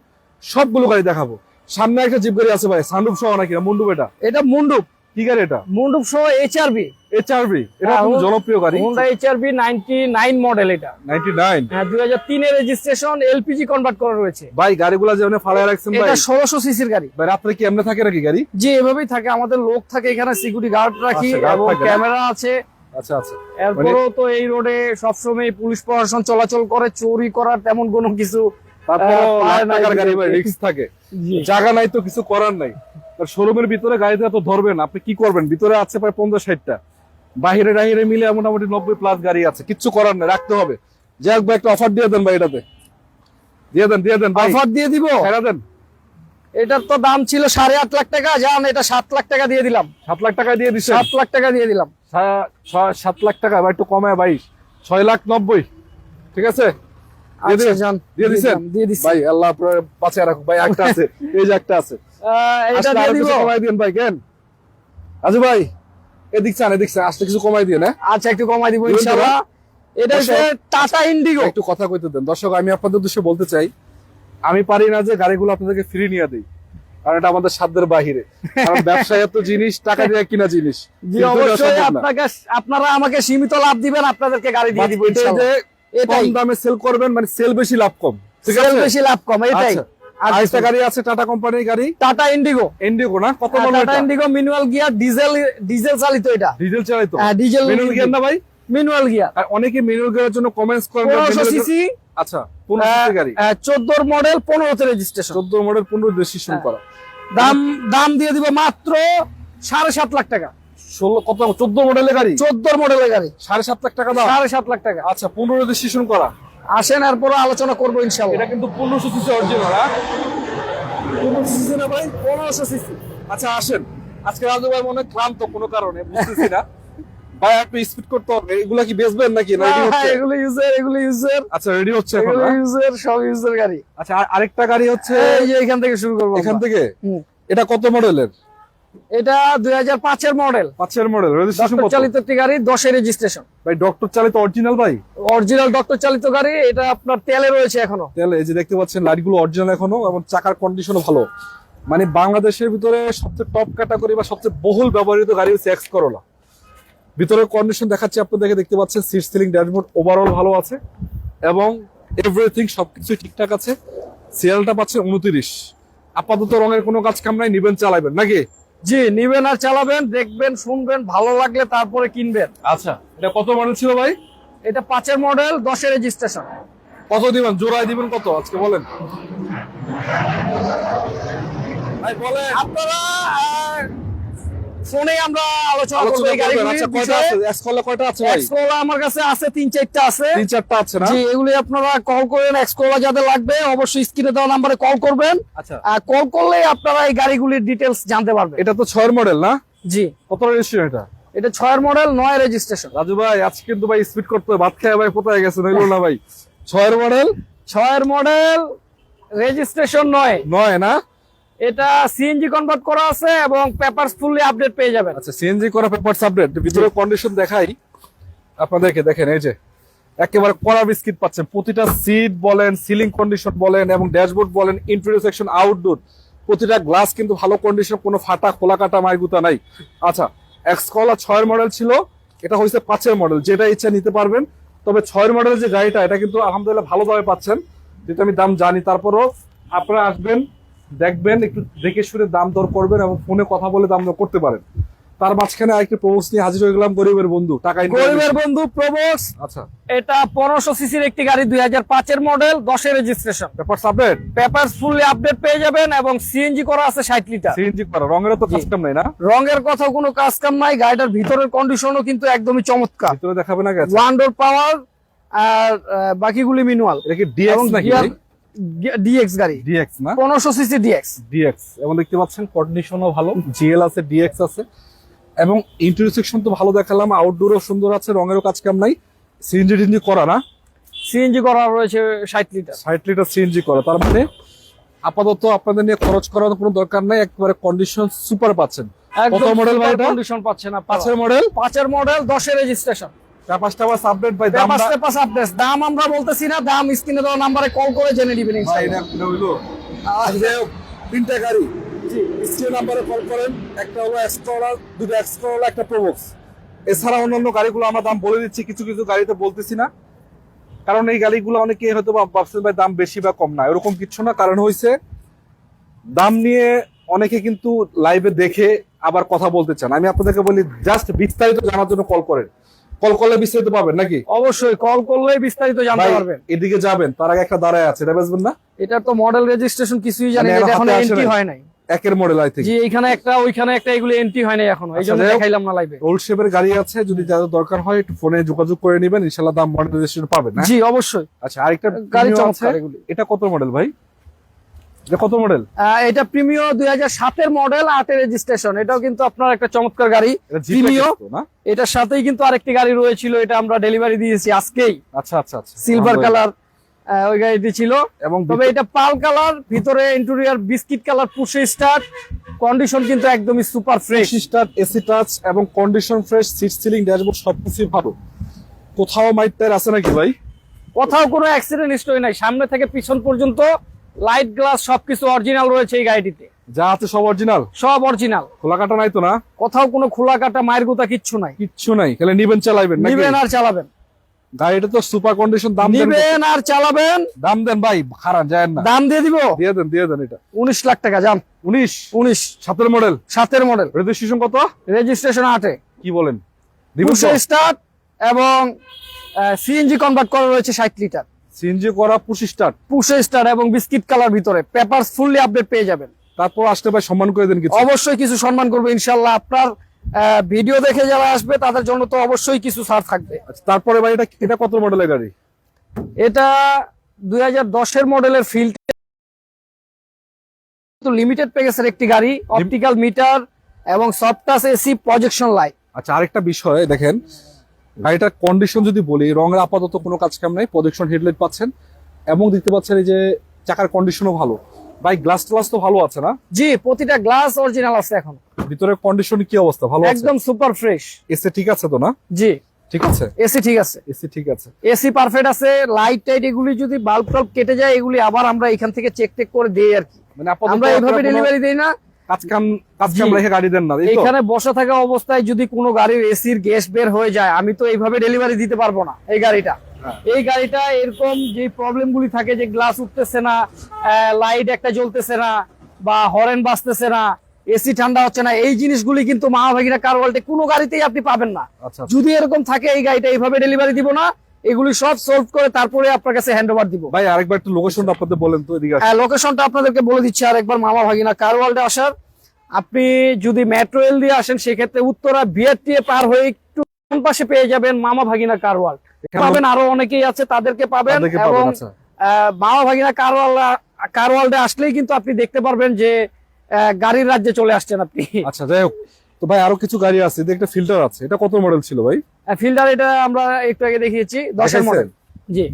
সবগুলো গাড়ি দেখাবো। সামনে একটা জিপ গাড়ি আছে ভাই, সানরুফ সহ নাকি না মুন্ডুপ? এটা মুন্ডুপ কি গাড়ি? এটা মুন্ডুপ সহ এইচআরভি। এইচআরভি, এটা খুব জনপ্রিয় গাড়ি। Honda HRV 99 model. এটা 99, হ্যাঁ 2003 এর রেজিস্ট্রেশন, এলপিজি কনভার্ট করা রয়েছে। ভাই গাড়িগুলো যে ফালায় রাখছেন ভাই, এটা 1600 সিসির গাড়ি ভাই। রাত্রে কি এমনি থাকে নাকি গাড়ি? জি এভাবেই থাকে, আমাদের লোক থাকে এখানে, সিকিউরিটি গার্ড রাখি আচ্ছা, guard এবং থাকে না? ক্যামেরা আছে। আচ্ছা আচ্ছা। এরপরও তো এই রোডে সবসময় পুলিশ প্রশাসন চলাচল করে, চুরি করার তেমন কোনো কিছু তারপর পায় না টাকার গাড়ি ভাই, এদিকে। রিস্ক থাকে, জি। জায়গা নাই তো কিছু করার নাই। শোরুমের ভিতরে গাড়িতে তো ধরবেন, আপনি কি করবেন? ভিতরে আছে প্রায় 50-60টা, বাহিরে টাহিরে মিলে মোটামুটি 90+ গাড়ি আছে, কিচ্ছু করার নাই, রাখতে হবে। যাক ভাই, একটা অফার দিয়ে দেন ভাই এটাতে, দিয়ে দেন ভাই, অফার দিয়ে দিব। ছেড়ে দেন। এটার তো দাম ছিল 8.5 লাখ টাকা, জান এটা 7 লাখ টাকা দিয়ে দিলাম। 7 লাখ টাকা দিয়ে দিচ্ছেন? 7 লাখ টাকা দিয়ে দিলাম। 7 লাখ টাকা ভাই, একটু কমায় ভাই, 6,90,000, ঠিক আছে? আচ্ছা জান, দিয়ে দিছেন? দিয়ে দিছি ভাই আল্লাহ আপনার বাঁচিয়ে রাখুক ভাই। একটা আছে, এই যে একটা আছে, এটা আসলে দিয়ে আরো দিব। কিছু কমাই দিন ভাই। কেন রাজু ভাই, এদিক চান আসলে কিছু কমাই দিয়ে না? আচ্ছা একটু কমাই দিব দিবেন তো ইনশাআল্লাহ। এটা হচ্ছে টাটা ইন্ডিগো। একটু কথা কইতে দেন দর্শক। আমি আপনাদের উদ্দেশ্যে বলতে চাই, আমি পারি না যে গাড়িগুলো আপনাদেরকে ফ্রি নিয়ে দেই, কারণ এটা আমাদের সাধ্যের বাহিরে। কারণ ব্যবসায় এত জিনিস টাকা দিয়ে কিনা জিনিস। জি কিন্তু এটা অবশ্যই সম্ভব না। আপনারা আমাকে সীমিত লাভ দিবেন, আপনাদেরকে গাড়ি দিয়ে দিব এটাই যে ইনশাআল্লাহ। কম এটাই দামে সেল করবেন, মানে সেল বেশি লাভ কম, ঠিক সেল আছে? বেশি লাভ কম, এটাই। আচ্ছা, আরেকটা গাড়ি আছে টাটা কোম্পানির গাড়ি, টাটা ইন্ডিগো। ইন্ডিগো না? কত মডেল টাটা এটা? ইন্ডিগো ম্যানুয়াল গিয়ার, ডিজেল চালিত। এটা ডিজেল চালিত? হ্যাঁ, ডিজেল ম্যানুয়াল গিয়ার না ভাই? Manual gear. আর অনেকে ম্যানুয়াল গিয়ারের জন্য কমেন্টস করেন। 1500 সিসি। আচ্ছা, 1500 সিসি গাড়ি, 14 মডেল, 15 তে রেজিস্ট্রেশন। 14 মডেল, 15 রেজিস্ট্রেশন করা। দাম দিয়ে দিব মাত্র 7.5 লাখ টাকা। 16 কত? 14 মডেলের গাড়ি, 14 মডেলের গাড়ি, 7.5 লাখ টাকা দাম। 7.5 লাখ টাকা। আচ্ছা, 15 রেজিস্ট্রেশন করা। আসেন এরপর আলোচনা করবো ইনশাআল্লাহ। এটা কিন্তু 1500 সিসি অরিজিনাল, হ্যাঁ? 1500 সিসি না ভাই? 1500 সিসি। আচ্ছা আসেন, আজকে রাজু ভাই মনে হয় ক্লান্ত কোনো কারণে, বুঝতেছি না ভাই, একটু স্পিড করতে হবে। এগুলা কি বেচবেন নাকি না রেডি হচ্ছে? এগুলো ইউজার। আচ্ছা, রেডি হচ্ছে এখন, এগুলো হ্যাঁ? ইউজার, সব ইউজার গাড়ি। আচ্ছা, আরেকটা গাড়ি হচ্ছে এই যে এখান থেকে শুরু করবো এখান আমরা। থেকে। হুম। এটা কত মডেলের? এটা 2005 এর মডেল, 5 এর মডেল, রেজিস্ট্রেশন ডক্টর কত? চালিত একটি গাড়ি, 10 এর রেজিস্ট্রেশন। ভাই ডক্টর চালিত অরিজিনাল ভাই? অরিজিনাল ডক্টর চালিত গাড়ি। এটা আপনার তেলে রয়েছে এখনো। তাহলে এই যে দেখতে পাচ্ছেন লাইট গুলো অরিজিনাল এখনো, এবং চাকার কন্ডিশনও ভালো। মানে বাংলাদেশের ভিতরে সবচেয়ে টপ ক্যাটাগরি বা সবচেয়ে বহুল ব্যবহৃত গাড়ি হচ্ছে এক্স করোলা। ভিতরের কন্ডিশন দেখাচ্ছি আপনাদেরকে, দেখতে পাচ্ছেন সিট সিলিং, ড্যাশবোর্ড ওভারঅল ভালো আছে, এবং এভরিথিং সবকিছু ঠিকঠাক আছে। সিরিয়ালটা পাচ্ছেন 29। আপাতত রঙের কোনো কাজ কাম নাই, নিবেন চালাবেন নাকি? জি নিবেন আর চালাবেন, দেখবেন, শুনবেন, ভালো লাগলে তারপরে কিনবেন। আচ্ছা, এটা কত মডেল ছিল ভাই? এটা 5 এর মডেল, 10 এর রেজিস্ট্রেশন। কত দিবেন? জোড়ায় দিবেন কত আজকে বলেন ভাই, বলেন। আপনারা ফোনে আমরা আলোচনা করব আলোচনা এই করবেন। গাড়িগুলির আচ্ছা, কয়টা বিষয়ে। আছে? এক্সকলা কয়টা আছে ভাই? এক্সকোলা আমার কাছে আছে 3-4টা আছে। 3-4টা আছে না? জি এগুলি আপনারা কল করেন, এক্সকোলা যাদের লাগবে অবশ্যই স্ক্রিনে দেওয়া নাম্বারে কল করবেন। আচ্ছা, আর কল করলে আপনারা এই গাড়িগুলির ডিটেলস জানতে পারবেন। এটা তো 6 এর মডেল না? জি কত রেজিস্ট্রেশন এটা? এটা 6 এর মডেল, 9 এর রেজিস্ট্রেশন। রাজু ভাই আজকে কিন্তু ভাই স্পিড করতে হবে, ভাত খেয়ে ভাই কোথায় গেছে নইলো না ভাই। 6 এর মডেল, 6 এর মডেল, রেজিস্ট্রেশন 9 না? এটা সিএনজি কনভার্ট করা আছে এবং পেপারস ফুললি আপডেট পেয়ে যাবেন। আচ্ছা, সিএনজি করা, পেপারস আপডেট। ভিতরে কন্ডিশন দেখাই আপনাদেরকে, দেখেন এই যে একেবারে কড়া বিস্কিট পাচ্ছেন। প্রতিটা সিট বলেন, সিলিং কন্ডিশন বলেন, এবং ড্যাশবোর্ড বলেন, ইন্টেরিয়র সেকশন, আউটডোর, প্রতিটা গ্লাস কিন্তু ভালো কন্ডিশন, কোনো ফাটা খোলা কাটা মাইগুতা নাই। আচ্ছা, এক্সকলা 6 এর মডেল ছিল, এটা হয়েছে 5 এর মডেল, যেটা ইচ্ছা নিতে পারবেন। তবে 6 এর মডেল যে গাড়িটা, এটা কিন্তু আলহামদুলিল্লাহ ভালো দামে পাচ্ছেন, যেটা আমি দাম জানি। তারপরও আপনারা আসবেন, দেখবেন, একটু দেখে শুনে দাম দর করবেন, এবং ফোনে কথা বলে দাম দর করতে পারেন। তার মাঝখানে আরেকটি প্রবোস নিয়ে হাজির হয়ে গেলাম, গরিবের বন্ধু, টাকা গরিবের বন্ধু প্রবোস। আচ্ছা, এটা 1500 সিসির একটি গাড়ি, 2005 এর মডেল, 10 এর registration. Papers update, papers fully update পেয়ে যাবেন এবং সিএনজি করা আছে 60 লিটার। সিএনজি করা, রঙের তো কাস্টম নাই না? রঙের কথা কোনো কাজ কাম নাই। গাড়িটার ভিতরের কন্ডিশনও কিন্তু একদমই চমৎকার। ভিতরে দেখাবে না গেছে? ওয়ান ডোর পাওয়ার আর বাকিগুলি ম্যানুয়াল। এটা কি ডিএক্স নাকি ভাই? ডিএক্স গাড়ি, ডিএক্স না? 1500 সিসি ডিএক্স। ডিএক্স, এবং দেখতে পাচ্ছেন কন্ডিশনও ভালো, জিএল আছে, ডিএক্স আছে, এবং ইন্টেরিয়র সেকশন তো ভালো দেখালাম, আউটডোরও সুন্দর আছে, রঙেরও কাজ কাম নাই। সিএনজি টিএনজি করা না? সিএনজি করা রয়েছে 60 লিটার। 60 লিটার সিএনজি করা, তার মানে আপাতত আপনাদের নিয়ে খরচ করার কোনো দরকার নাই, একবারে কন্ডিশন সুপার পাচ্ছেন। কত মডেল ভাই এটা? কন্ডিশন পাচ্ছেন আপনারা। 5 এর মডেল, 5 এর মডেল, 10 এর রেজিস্ট্রেশন। পেপারটা বাস আপডেট ভাই, দাম পেপারস আপডেট। দাম আমরা বলতেছি না, দাম স্ক্রিনে দেওয়া নম্বরে কল করে জেনে নেবেন ভাই। ইনশাআল্লাহ। এটা হইলো তিনটা গাড়ি, স্ক্রিন নাম্বারে কল করেন। একটা হলো এক্সট্রা, দুটো এক্সট্রা, একটা প্রোবক্স। এছাড়া অন্যান্য গাড়িগুলো আমরা দাম বলে দিচ্ছি, কিছু কিছু গাড়িতে বলতেছি না, কারণ এই গাড়িগুলো অনেকে হয়তো ভাবছেন ভাই দাম বেশি বা কম না, এরকম কিছু না। কারণ হয়েছে দাম নিয়ে অনেকে কিন্তু লাইভে দেখে আবার কথা বলতে চান। আমি আপনাদেরকে বলি জাস্ট বিস্তারিত জানার জন্য কল করেন, কল করলে বিস্তারিত পাবেন নাকি? অবশ্যই কল করলেই বিস্তারিত জানতে ভাই, পারবেন। এদিকে যাবেন তার আগে একটা দাঁড়ায় আছে, এটা বেচবেন না? এটা তো মডেল রেজিস্ট্রেশন কিছুই জানি না, মানে এটা এখনো হাতে আসে এন্ট্রি নাই। হয় নাই। একের মডেল আই থিঙ্ক। জি, এখানে একটা ওইখানে একটা, এগুলো এন্ট্রি হয় নাই এখনো, এই জন্য যাই হোক, দেখাইলাম না লাইভে। ওল্ড শেপের গাড়ি আছে, যদি যাদের দরকার হয় একটু ফোনে যোগাযোগ করে নেবেন, ইনশাআল্লাহ দাম মডেল রেজিস্ট্রেশন পাবেন না? জি অবশ্যই। আচ্ছা, আরেকটা গাড়ি Premio আছে, চমৎকার এগুলি। এটা কত মডেল ভাই? এটা কত মডেল? এটা প্রিমিও 2007 এর মডেল, 8 এর রেজিস্ট্রেশন। এটাও কিন্তু আপনার একটা চমৎকার গাড়ি। এটা প্রিমিও, জিপে না? এটার সাথেই কিন্তু আরেকটি গাড়ি রয়েছিল, এটা আমরা ডেলিভারি দিয়েছি আজকেই। আচ্ছা আচ্ছা আচ্ছা, সিলভার কালার ওই গাড়িটি ছিল, এবং তবে এটা পাল কালার, ভিতরে ইন্টেরিয়র বিস্কিট কালার, পুশে স্টার্ট, কন্ডিশন কিন্তু একদমই super fresh. Start, AC touch এবং condition fresh, seat ceiling, dashboard সবকিছুই ভালো। কোথাও মাইট টায়ার আছে নাকি ভাই? কোথাও কোনো অ্যাক্সিডেন্ট হিস্টরি নাই, সামনে থেকে পিছন পর্যন্ত লাইট গ্লাস সবকিছু অরিজিনাল রয়েছে এই গাড়িটিতে। যা আছে সব অরিজিনাল, সব অরিজিনাল, খোলা কাটা নাই তো না? কোথাও কোনো খোলা কাটা মায়ের গুতা কিচ্ছু নাই। কিচ্ছু নাই, খালি নিবেন চালাইবেন নাকি? নিবেন আর চালাবেন, গাড়িটা তো সুপার কন্ডিশন। দাম দেন, নিবেন আর চালাবেন। দাম দেন ভাই, খারাপ যায় না। দাম দিয়ে দিব, দিয়ে দেন এটা 19 লাখ টাকা। যান 19, 7 মডেল, 7 এর মডেল, রেজিস্ট্রেশন কত? রেজিস্ট্রেশন 8 এ, কি বলেন? দিবেন পুশে স্টার্ট এবং সিএনজি কনভার্ট করা রয়েছে 60 লিটার। সিএনজি করা, পুশ স্টার্ট, পুশে স্টার্ট এবং বিস্কিট কালার ভিতরে, পেপারস ফুললি আপডেট পেয়ে যাবেন। তারপর আসতে ভাই সম্মান করে দেন কিছু। অবশ্যই কিছু সম্মান করবে ইনশাআল্লাহ। আপনার ভিডিও দেখে যারা আসবে তাদের জন্য তো অবশ্যই কিছু ছাড় থাকবে। আচ্ছা, তারপরে ভাই এটা কত মডেলের গাড়ি? এটা 2010 এর মডেলের ফিল্ড লিমিটেড প্যাকেজের একটি গাড়ি, অপটিক্যাল মিটার এবং soft touch AC, projection light. আচ্ছা, আরেকটা বিষয় দেখেন, গাড়িটার কন্ডিশন যদি বলি, রঙের আপাতত কোনো কাজ কাম নাই, প্রজেকশন হেডলাইট পাচ্ছেন এবং দেখতে পাচ্ছেন এই যে চাকার কন্ডিশনও ভালো। ভাই গ্লাস ট্লাস তো ভালো আছে না? জি, প্রতিটা গ্লাস অরিজিনাল আছে এখন। ভিতরের কন্ডিশন কি অবস্থা? ভালো আছে? একদম সুপার ফ্রেশ। এসি ঠিক আছে তো না? জি, ঠিক আছে, এসি ঠিক আছে, এসি ঠিক আছে, এসি পারফেক্ট আছে। লাইট টাইট এগুলি যদি বাল্ব টাল্ব কেটে যায়, এগুলি আবার আমরা এখান থেকে চেক টেক করে দেই আর কি। মানে আপাতত আমরা এইভাবে আপনারা কোনো ডেলিভারি দেই না। কাজ কাম জি। রেখে গাড়ি দেন না, এই তো? এখানে বসে থাকা অবস্থায় যদি কোনো গাড়ির এসির গ্যাস বের হয়ে যায়, আমি তো এইভাবে ডেলিভারি দিতে পারবো না এই গাড়িটা। হ্যাঁ। এই গাড়িটা এরকম যে প্রবলেম গুলি থাকে, যে গ্লাস উঠতেছে না, লাইট একটা জ্বলতেছে না, বা হরেন বাজতেছে না, এসি ঠান্ডা হচ্ছে না, এই জিনিসগুলি কিন্তু মামাভাগিনা কার ওয়ার্ল্ডে কোনো গাড়িতেই আপনি পাবেন না। আচ্ছা, যদি এরকম থাকে, এই গাড়িটা এইভাবে ডেলিভারি দিব না, এগুলি সব সলভ করে তারপরে আপনার কাছে হ্যান্ড ওভার দিব। ভাই আরেকবার একটু লোকেশনটা আপনাদের বলেন তো, এদিকে আসেন। লোকেশনটা আপনাদেরকে বলে দিচ্ছি আরেকবার, মামা ভাগিনা কার ওয়ার্ল্ডে আসার। আপনি যদি মেট্রো রেল দিয়ে আসেন, সেক্ষেত্রে উত্তরা বিআরটিএ পার হয়ে একটু কোন পাশে পেয়ে যাবেন মামা ভাগিনা কার ওয়ার্ল্ড পাবেন। আরো অনেকেই আছে, তাদেরকে পাবেন। তাদেরকে পাবেন, এবং আচ্ছা। মামা ভাগিনা কার ওয়ার্ল্ডে আসলেই কিন্তু আপনি দেখতে পারবেন যে গাড়ির রাজ্যে চলে আসছেন আপনি। আচ্ছা, যাই হোক, তো ভাই আরো কিছু গাড়ি আছে, এদিকে একটা ফিল্টার আছে, এটা কত মডেল ছিল ভাই? ফিল্ডার এটা আমরা একটু আগে দেখিয়েছি, 10 এর মডেল। জি,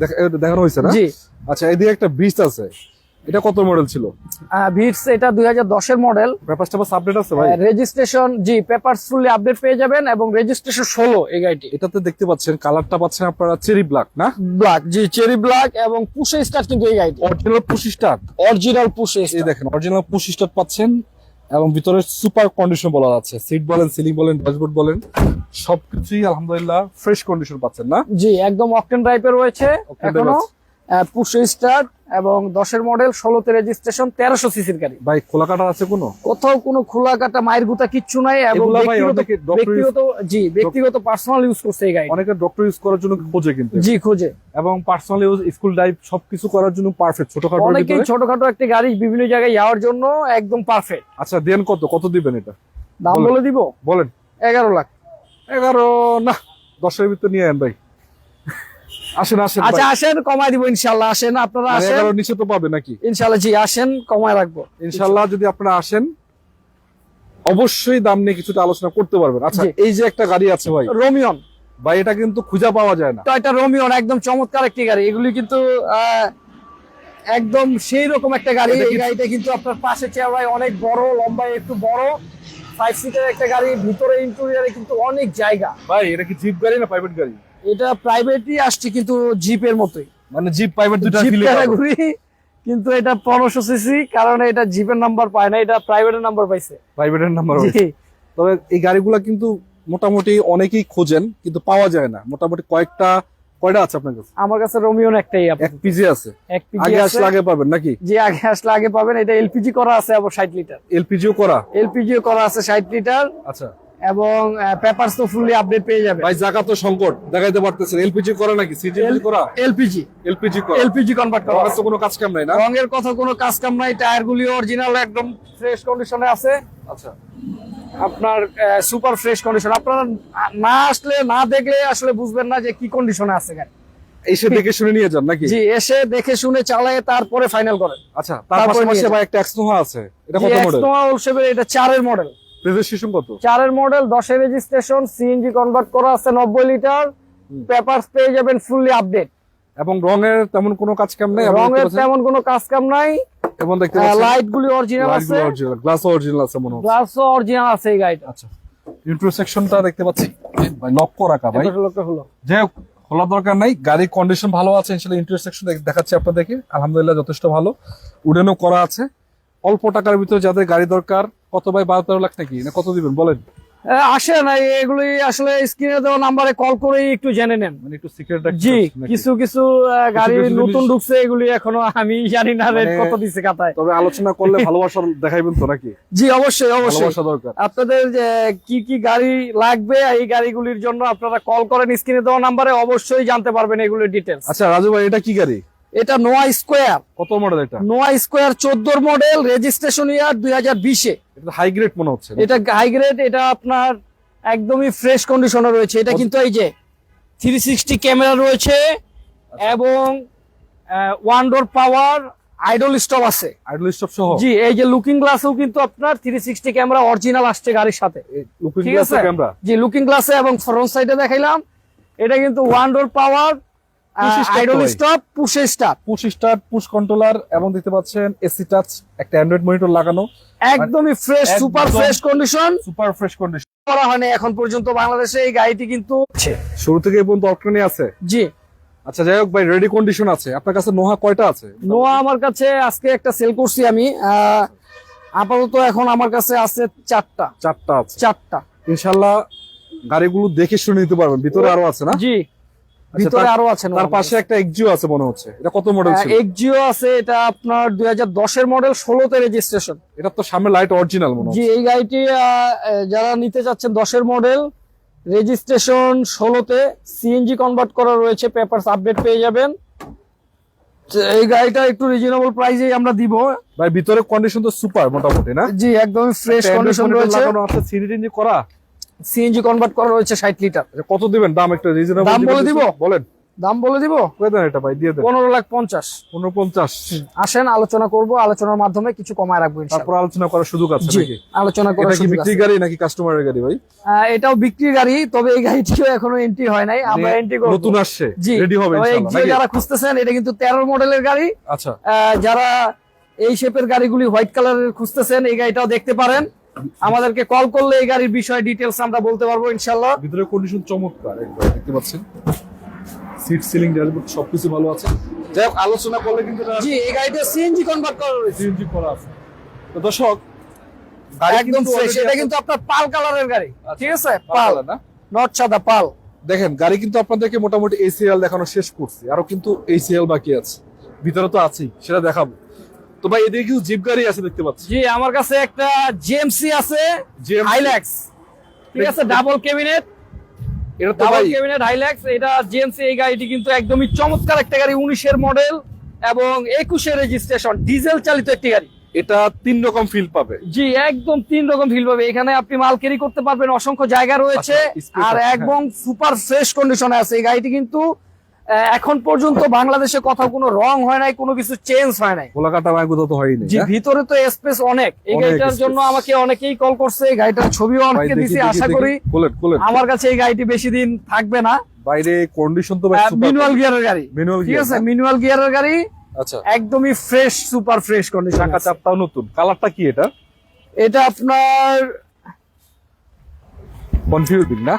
দেখানো হয়েছে না? জি। আচ্ছা, এদিকে একটা বিচ আছে, এটা কত মডেল ছিল? ভিটস, এটা 2010 এর মডেল। পেপারস টেপারস আপডেট আছে ভাই? রেজিস্ট্রেশন, জি, পেপারস ফুললি আপডেট পেয়ে যাবেন এবং রেজিস্ট্রেশন 16 এই গাড়িটি। এটাতে দেখতে পাচ্ছেন কালারটা পাচ্ছেন আপনারা চেরি ব্ল্যাক না? ব্ল্যাক, জি, চেরি ব্ল্যাক এবং পুশে স্টার্ট কিন্তু এই গাড়িটি অরিজিনাল পুশ স্টার্ট, অরিজিনাল পুশে এই স্টার্ট। দেখেন অরিজিনাল পুশ স্টার্ট পাচ্ছেন এবং ভিতরে সুপার কন্ডিশন বলা আছে, সিট বলেন, সিলিং বলেন, ড্যাশবোর্ড বলেন, সবকিছুই আলহামদুলিল্লাহ ফ্রেশ কন্ডিশন পাচ্ছেন না? জি, একদম অকটেন ড্রাইভে রয়েছে Octane drive এখনো, আছে। পুশে স্টার্ট এবং 10 এর মডেল, 16 তে রেজিস্ট্রেশন, 1300 সিসির গাড়ি। ভাই খোলা কাটা আছে কোনো? কোথাও কোনো খোলা কাটা মায়ের গুতা কিচ্ছু নাই এবং এগুলা ভাই অনেকে ব্যক্তিগত পার্সোনাল ইউজ করছে এই গাড়ি। অনেকে ডক্টর ইউজ করার জন্য খোঁজে কিন্তু, জি, খোঁজে। এবং পার্সোনাল ইউজ, স্কুল ড্রাইভ সবকিছু করার জন্য পারফেক্ট, ছোটখাটো অনেকেই ছোটখাটো একটি গাড়ি বিভিন্ন জায়গায় যাওয়ার জন্য একদম পারফেক্ট। আচ্ছা, দেন কত দিবেন এটা? দাম বলেন। বলে দিব বলেন। 11 লাখ। 11 না, 10-এর ভিতর নিয়ে আন ভাই। আসেন আসেন আচ্ছা, ভাই। আসেন, কমাই দিব ইনশাল্লাহ। আসেন, আপনারা মানে আসেন 11 নিচে তো পাবে নাকি? ইনশাল্লাহ। জি, আসেন, কমায় রাখবো ইনশাল্লাহ যদি আপনারা আসেন, অবশ্যই দাম নিয়ে কিছুটা আলোচনা করতে পারবেন। আচ্ছা, জি। এই যে একটা গাড়ি আছে ভাই, রোমিয়ন, ভাই এটা কিন্তু খুঁজে পাওয়া যায় না। টয়োটা রোমিয়ন একদম চমৎকার একটি গাড়ি। এগুলি কিন্তু একদম সেই রকম একটা গাড়ি। এটা এই কি- গাড়িটা কিন্তু আপনার পাশে চেয়ারবাই অনেক বড়, লম্বায় একটু বড়, 5 সিটের একটা গাড়ি। ভিতরে ইন্টেরিয়রে কিন্তু অনেক জায়গা। ভাই এটা কি জিপ গাড়ি না প্রাইভেট গাড়ি? এটা প্রাইভেটই আসছে কিন্তু জিপের মতোই, মানে জিপ প্রাইভেট দুটো জিপ ফিল ক্যাটাগরি, কিন্তু এটা 1500 সিসি, কারণ এটা জিপের নাম্বার পায় না, এটা প্রাইভেটের নাম্বার পাইছে। প্রাইভেটের নাম্বার। জি। তবে এই গাড়িগুলা কিন্তু মোটামুটি অনেকেই খোঁজেন কিন্তু পাওয়া যায় না। মোটামুটি কয়টা আছে আপনার কাছে? আমার কাছে রোমিয়ন একটাই এক আপাতত। পিজি আছে, এক পিজি আগে আছে। আসলে আগে পাবেন নাকি? জি, আগে আসলে আগে পাবেন। এটা এলপিজি করা আছে আবার 60 লিটার। এলপিজিও করা? এলপিজিও করা আছে 60 লিটার, আচ্ছা এবং পেপারস তো ফুললি আপডেট পেয়ে যাবে। ভাই, জায়গা তো সংকট, দেখাইতে পারতেছেন। এলপিজি করা নাকি সিএনজি করা? এলপিজি, এলপিজি করা। এলপিজি কনভার্ট করা রঙের আছে। তো কোনো কাজ কাম নাই না? রঙের কথা কোনো কাজ কাম নাই, টায়ার গুলি অরিজিনাল একদম ফ্রেশ কন্ডিশনে আছে। আচ্ছা, আপনার সুপার ফ্রেশ কন্ডিশন। আপনারা না আসলে, না দেখলে আসলে বুঝবেন না যে কি কন্ডিশনে আছে গাড়ি। এসে দেখে শুনে নিয়ে যান নাকি? জি, এসে দেখে শুনে চালায় তারপরে ফাইনাল করেন। আচ্ছা, তার তারপরে পাশাপাশি নিয়ে ভাই একটা এক্সনোভা আছে, এটা কত মডেল? এটা 4 এর মডেল। রেজিস্ট্রেশন কত? 4 এর মডেল, 10 এর রেজিস্ট্রেশন, সিএনজি কনভার্ট করা আছে 90 লিটার, পেপারস পেয়ে যাবেন ফুললি আপডেট। এবং রঙের তেমন কোনো কাজ কাম নাই? রঙের তেমন কোনো কাজ কাম নাই। এবং দেখতে পাচ্ছেন লাইট গুলি অরিজিনাল আছে, অরিজিনাল, গ্লাস অরিজিনাল আছে মনে হচ্ছে। গ্লাসও অরিজিনাল আছে এই গাড়িটা। আচ্ছা, ইন্টারসেকশনটা দেখতে পাচ্ছি ভাই লক করা রাখা ভাই। লোকটা হলো যাই হোক, খোলার দরকার নাই, গাড়ির কন্ডিশন ভালো আছে ইনশাআল্লাহ। ইন্টারসেকশন দেখাচ্ছি আপনাদেরকে, আলহামদুলিল্লাহ যথেষ্ট ভালো, উডেনও করা আছে। অল্প টাকার ভিতরে যাদের গাড়ি দরকার, কত ভাই 12-13 লাখ নাকি না কত দিবেন বলেন? আসে না, এগুলি আসলে স্ক্রিনে দেওয়া নাম্বারে কল করেই একটু জেনে নেন। মানে একটু সিক্রেট জি, কিছু কিছু গাড়ি কিছু জিনিস- নতুন ঢুকছে, এগুলি এখনো আমি জানি না রেট মানে- কত দিছে কাটায়। তবে আলোচনা করলে ভালোবাসা দেখাইবেন তো নাকি? জি, অবশ্যই অবশ্যই। ভালোবাসা দরকার। আপনাদের যে কি কি গাড়ি লাগবে এই গাড়িগুলির জন্য আপনারা কল করেন স্ক্রিনে দেওয়া নাম্বারে, অবশ্যই জানতে পারবেন এগুলির ডিটেলস। আচ্ছা রাজু ভাই, এটা কি গাড়ি? এটা নোয়া স্কোয়ার। কত মডেল এটা? নোয়া স্কোয়ার 14 মডেল, রেজিস্ট্রেশন ইয়ার 2020-এ। এটা হাই গ্রেড মনে হচ্ছে। এটা হাই গ্রেড, এটা আপনার একদমই ফ্রেশ কন্ডিশনে রয়েছে। এটা কিন্তু এই যে 360 ক্যামেরা রয়েছে, এবং ওয়ান ডোর পাওয়ার, আইডল স্টপ আছে। আইডল স্টপ সহ? জি, এই যে লুকিং গ্লাসেও কিন্তু আপনার 360 ক্যামেরা অরিজিনাল আসছে গাড়ির সাথে। লুকিং ঠিক গ্লাস আছে? ক্যামেরা? জি, লুকিং গ্লাসে এবং ফ্রন্ট সাইডে দেখাইলাম। এটা কিন্তু ওয়ান ডোর পাওয়ার, Push start আইডল হয়। Stop, push start, push start, push controller, এবং দেখতে পাচ্ছেন এসি টাচ, একটা অ্যান্ড্রয়েড মনিটর লাগানো, একদমই ফ্রেশ, একদম super fresh condition. Super fresh condition. করা হয়নি এখন পর্যন্ত বাংলাদেশে এই গাড়িটি কিন্তু। শুরু থেকে এই পর্যন্ত অপশনই আছে। জি, আচ্ছা যাই হোক ভাই, রেডি কন্ডিশন আছে আপনার কাছে। নোহা কয়টা আছে? নোয়া আমার কাছে আজকে একটা সেল করছি আমি, আপাতত এখন আমার কাছে আছে 4টা। 4টা আছে 4টা ইনশাআল্লাহ। গাড়িগুলো দেখে শুনে নিতে পারবেন, ভিতরে আরো আছে না? জি, আচ্ছা, ভিতরে আরো আছে। তার পাশে একটা এক্সিও আছে মনে হচ্ছে, এটা কত মডেল ছিল? এক্সিও আছে, এটা আপনার 2010 এর মডেল, 16তে রেজিস্ট্রেশন। এটা তো সামনে লাইট অরিজিনাল মনে জি, হচ্ছে। এই গাড়িটি যারা নিতে চাচ্ছেন 10 এর মডেল, রেজিস্ট্রেশন 16তে, সিএনজি কনভার্ট করা রয়েছে, পেপারস আপডেট পেয়ে যাবেন। তো এই গাড়িটা একটু রিজনেবল প্রাইসেই আমরা দিব। ভাই ভিতরে কন্ডিশন তো সুপার মোটামুটি না? জি, একদমই ফ্রেশ একটা কন্ডিশন Android monitor রয়েছে, লাগানো আছে, সিএনজি করা। সিএনজি কনভার্ট করা রয়েছে 60 লিটার। আচ্ছা, কত দিবেন দাম? একটা রিজনেবল দাম বলে দিব? বলেন। দাম বলে দিব, কয় দেন এটা ভাই, দিয়ে দেন। 15,50,000। 49। আসেন, আলোচনা করব, আলোচনার মাধ্যমে কিছু কমায় রাখবো ইনশাআল্লাহ। তারপর আলোচনা করার সুযোগ আছে জি, নাকি? আলোচনা করার এটা কি সুযোগ বিক্রি আছে। গাড়ি নাকি কাস্টমারের গাড়ি ভাই? এটাও বিক্রির গাড়ি, তবে এই গাড়িটিও এখনো এন্ট্রি হয় নাই, আমরা মানে এন্ট্রি করব। নতুন আসছে, জি, রেডি হবে তবে ইনশাআল্লাহ যে নাকি? যারা খুঁজতেছেন, এটা কিন্তু 13 মডেলের গাড়ি। আচ্ছা, যারা এই শেপের গাড়িগুলি হোয়াইট কালারের খুঁজতেছেন, এই গাড়িটাও দেখতে পারেন। আমাদেরকে কল করলে এই গাড়ির বিষয়ে ডিটেলস আমরা বলতে পারবো ইনশাআল্লাহ। ভিতরে কন্ডিশন চমৎকার একবার, দেখতে পাচ্ছেন সিট সিলিং ড্যাশবোর্ড সবকিছু ভালো আছে। যাই হোক, আলোচনা করলে কিন্তু জি, এই গাড়িটা সিএনজি কনভার্ট করা রয়েছে, সিএনজি করা আছে। তো দর্শক, গাড়ি একদম কিন্তু ফ্রেশ। already এটা আছে। কিন্তু আপনার পাল কালারের গাড়ি, আচ্ছা, ঠিক আছে? পাল পাল, কালার না? নট সাদা, পাল। দেখেন গাড়ি কিন্তু আপনাদেরকে মোটামুটি এসিএল দেখানো শেষ করছি, আরো কিন্তু এসিএল বাকি আছে, ভিতরে তো আছেই, সেটা দেখাবো। তো ভাই এদিকে কিছু জিপ গাড়ি আছে দেখতে পাচ্ছি। জি, আমার কাছে একটা জিএমসি আছে, GMC হাইল্যাক্স, ঠিক আছে? ডাবল ক্যাবিনেট, এটা তো ডাবল ভাই ক্যাবিনেট হাইল্যাক্স, এটা জিএমসি। এই গাড়িটি কিন্তু একদমই চমৎকার একটা গাড়ি, 19 এর মডেল এবং 21 এর রেজিস্ট্রেশন, ডিজেল চালিত একটি গাড়ি। এটা 3 রকম ফিল পাবে। জি, একদম 3 রকম ফিল পাবে। এখানে আপনি মাল ক্যারি করতে পারবেন, অসংখ্য জায়গা রয়েছে, আচ্ছা, space আর আছে, একদম সুপার ফ্রেশ কন্ডিশনে আছে। এই গাড়িটি কিন্তু এখন পর্যন্ত বাংলাদেশে কোথাও কোনো রং হয় নাই, কোনো কিছু চেঞ্জ হয় নাই। গোলা কাটা ভাই কোথাও তো হয়নি। জি, ভিতরে তো স্পেস অনেক। এই অনেক গাড়িটার space। জন্য আমাকে অনেকেই কল করছে, এই গাড়িটার ছবিও ভাই অনেকে দেখি, দিছি। দেখি, আশা দেখি। করি খোলেন। আমার কাছে এই গাড়িটি বেশি দিন থাকবে না। বাইরে কন্ডিশন তো ভাই super। ম্যানুয়াল গিয়ারের গাড়ি, Manual ঠিক gear, আছে, না? ম্যানুয়াল গিয়ারের গাড়ি, আচ্ছা, একদমই ফ্রেশ, সুপার ফ্রেশ কন্ডিশন। চাকা চাপটাও নতুন। কালারটা কি এটা? এটা আপনার কনফিউজিং না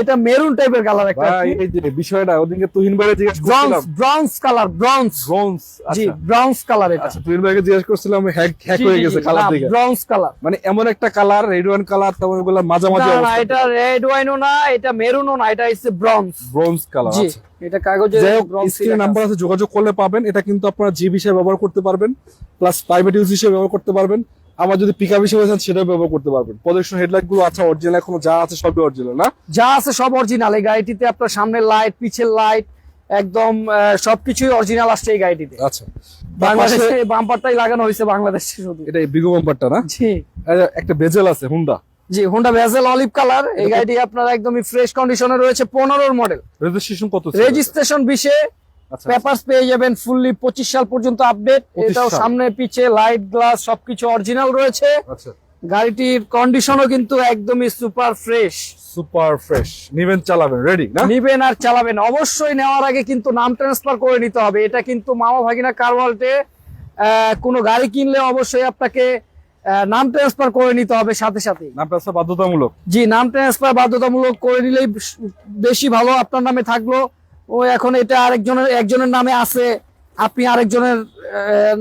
এটা মেরুন টাইপের কালার একটা, ভাই? এই যে বিষয়টা ওদিনকে তুহিন ভাইকে জিজ্ঞেস ব্রঞ্জ করছিলাম। Bronze colour, bronze. ব্রোঞ্জ। জি, আচ্ছা ব্রঞ্জ কালার এটা। আচ্ছা, তুহিন ভাইকে জিজ্ঞেস করছিলাম, হ্যাক হয়ে গেছে কালার দেখে। ব্রঞ্জ কালার, মানে এমন একটা কালার, রেড ওয়াইন কালার, তারপর বললাম মাঝামাঝি না অবস্থা। এটা রেড ওয়াইনও না, এটা মেরুনও না, এটা হচ্ছে ব্রঞ্জ। Bronze colour. জি, আচ্ছা, এটা কাগজে যাই হোক, ব্রঞ্জ স্ক্রিনে নাম্বার আছে, যোগাযোগ করলে পাবেন। এটা কিন্তু আপনারা জিপ হিসেবে ব্যবহার করতে পারবেন, প্লাস প্রাইভেট ইউজ হিসেবে ব্যবহার করতে পারবেন। আবার যদি পিকআপ হিসেবে চান সেটাও ব্যবহার করতে পারবেন। প্রজেকশন হেডলাইট গুলো আছে অরিজিনাল, এখনো যা আছে সবই অরিজিনাল না? যা আছে সব অরিজিনাল। এই গাড়িটিতে আপনার সামনের লাইট, পিছের লাইট, একদম সবকিছুই অরিজিনাল আসছে এই গাড়িটিতে। আচ্ছা, বাংলাদেশে বাম্পারটাই লাগানো হয়েছে বাংলাদেশে শুধু। এটা বিগো বাম্পারটা না? জি একটা বেজেল আছে হুন্ডা। জি, হোন্ডা ভেজেল অলিভ কালার। এই গাড়িটি আপনার একদমই ফ্রেশ কন্ডিশনে রয়েছে, 15 মডেল, রেজিস্ট্রেশন কত ছিল? রেজিস্ট্রেশন 20-এ, আচ্ছা, পেপারস পেয়ে যাবেন ফুললি 25 সাল পর্যন্ত আপডেট। 25 এটাও সাল। সামনে পিছে লাইট, গ্লাস সবকিছু অরিজিনাল রয়েছে। আচ্ছা, গাড়িটির কন্ডিশনও কিন্তু একদমই সুপার ফ্রেশ। Super fresh. নিবেন, চালাবেন, রেডি না? নিবেন আর চালাবেন। অবশ্যই নেওয়ার আগে কিন্তু নাম ট্রান্সফার করে নিতে হবে। এটা কিন্তু মামা ভাগিনা কার ওয়ার্ল্ডে কোনো গাড়ি কিনলে অবশ্যই আপনাকে নাম ট্রান্সফার করে নিতে হবে সাথে সাথে। নামটা আছে বাধ্যতামূলক। জি, নাম ট্রান্সফার বাধ্যতামূলক করে নিলেই বেশি ভালো। আপনার নামে থাকলো, ও এখন এটা একজনের নামে আছে, আপনি আরেকজনের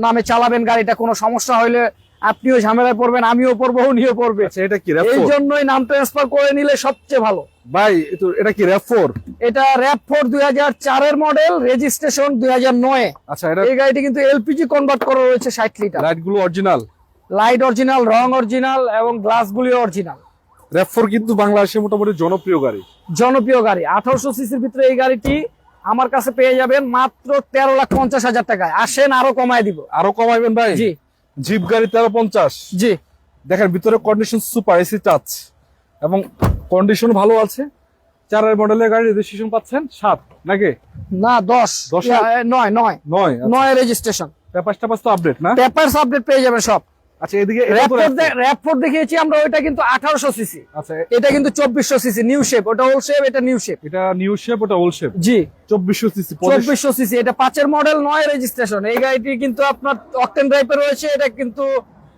নামে চালাবেন গাড়িটা, কোনো সমস্যা হইলে আপনিও ঝামেলায় পড়বেন, আমিও পড়বো, উনিও পড়বে। আচ্ছা, এটা কি এই র‍্যাপ4? জন্যই নাম ট্রান্সফার করে নিলে সবচেয়ে ভালো। ভাই এটা কি র‍্যাপ4? এটা র‍্যাপ4 2004 এর মডেল, রেজিস্ট্রেশন 2009-এ। আচ্ছা, এটা এই গাড়িটি কিন্তু এলপিজি কনভার্ট করা রয়েছে 60 লিটার। লাইট গুলো অরিজিনাল, লাইট অরিজিনাল, রং অরিজিনাল এবং গ্লাস গুলি অরিজিনাল। র‍্যাপ4 কিন্তু বাংলাদেশের মোটামুটি জনপ্রিয় গাড়ি। জনপ্রিয় গাড়ি। 1800 সিসির ভিতরে এই গাড়িটি আমার কাছে পেয়ে যাবেন মাত্র 13,50,000 টাকায়। আসেন আরো কমায় দিব। আরো কমাইবেন ভাই? জি জিপ গাড়ি 1350। জি, দেখেন ভিতরে কন্ডিশন সুপার, এসি টাচ এবং কন্ডিশন ভালো আছে। 4 মডেলের গাড়ি, রেজিস্ট্রেশন পাচ্ছেন 7 নাকি? না 10 10 9 9 রেজিস্ট্রেশন। পেপার তো আপডেট না? পেপারস আপডেট পেয়ে যাবেন সব। আচ্ছা, এদিকে এটা তো র‍্যাপ4 দেখিয়েছি আমরা, ওইটা কিন্তু 1800 সিসি, আচ্ছা, এটা কিন্তু 2400 সিসি। নিউ শেপ, ওটা ওল্ড শেপ, এটা নিউ শেপ। এটা নিউ শেপ, ওটা ওল্ড শেপ। জি, 2400 সিসি। 2400 সিসি, এটা 5-এর মডেল, 9 রেজিস্ট্রেশন। এই গাড়িটি কিন্তু আপনার অকটেন ড্রাইভে রয়েছে। এটা কিন্তু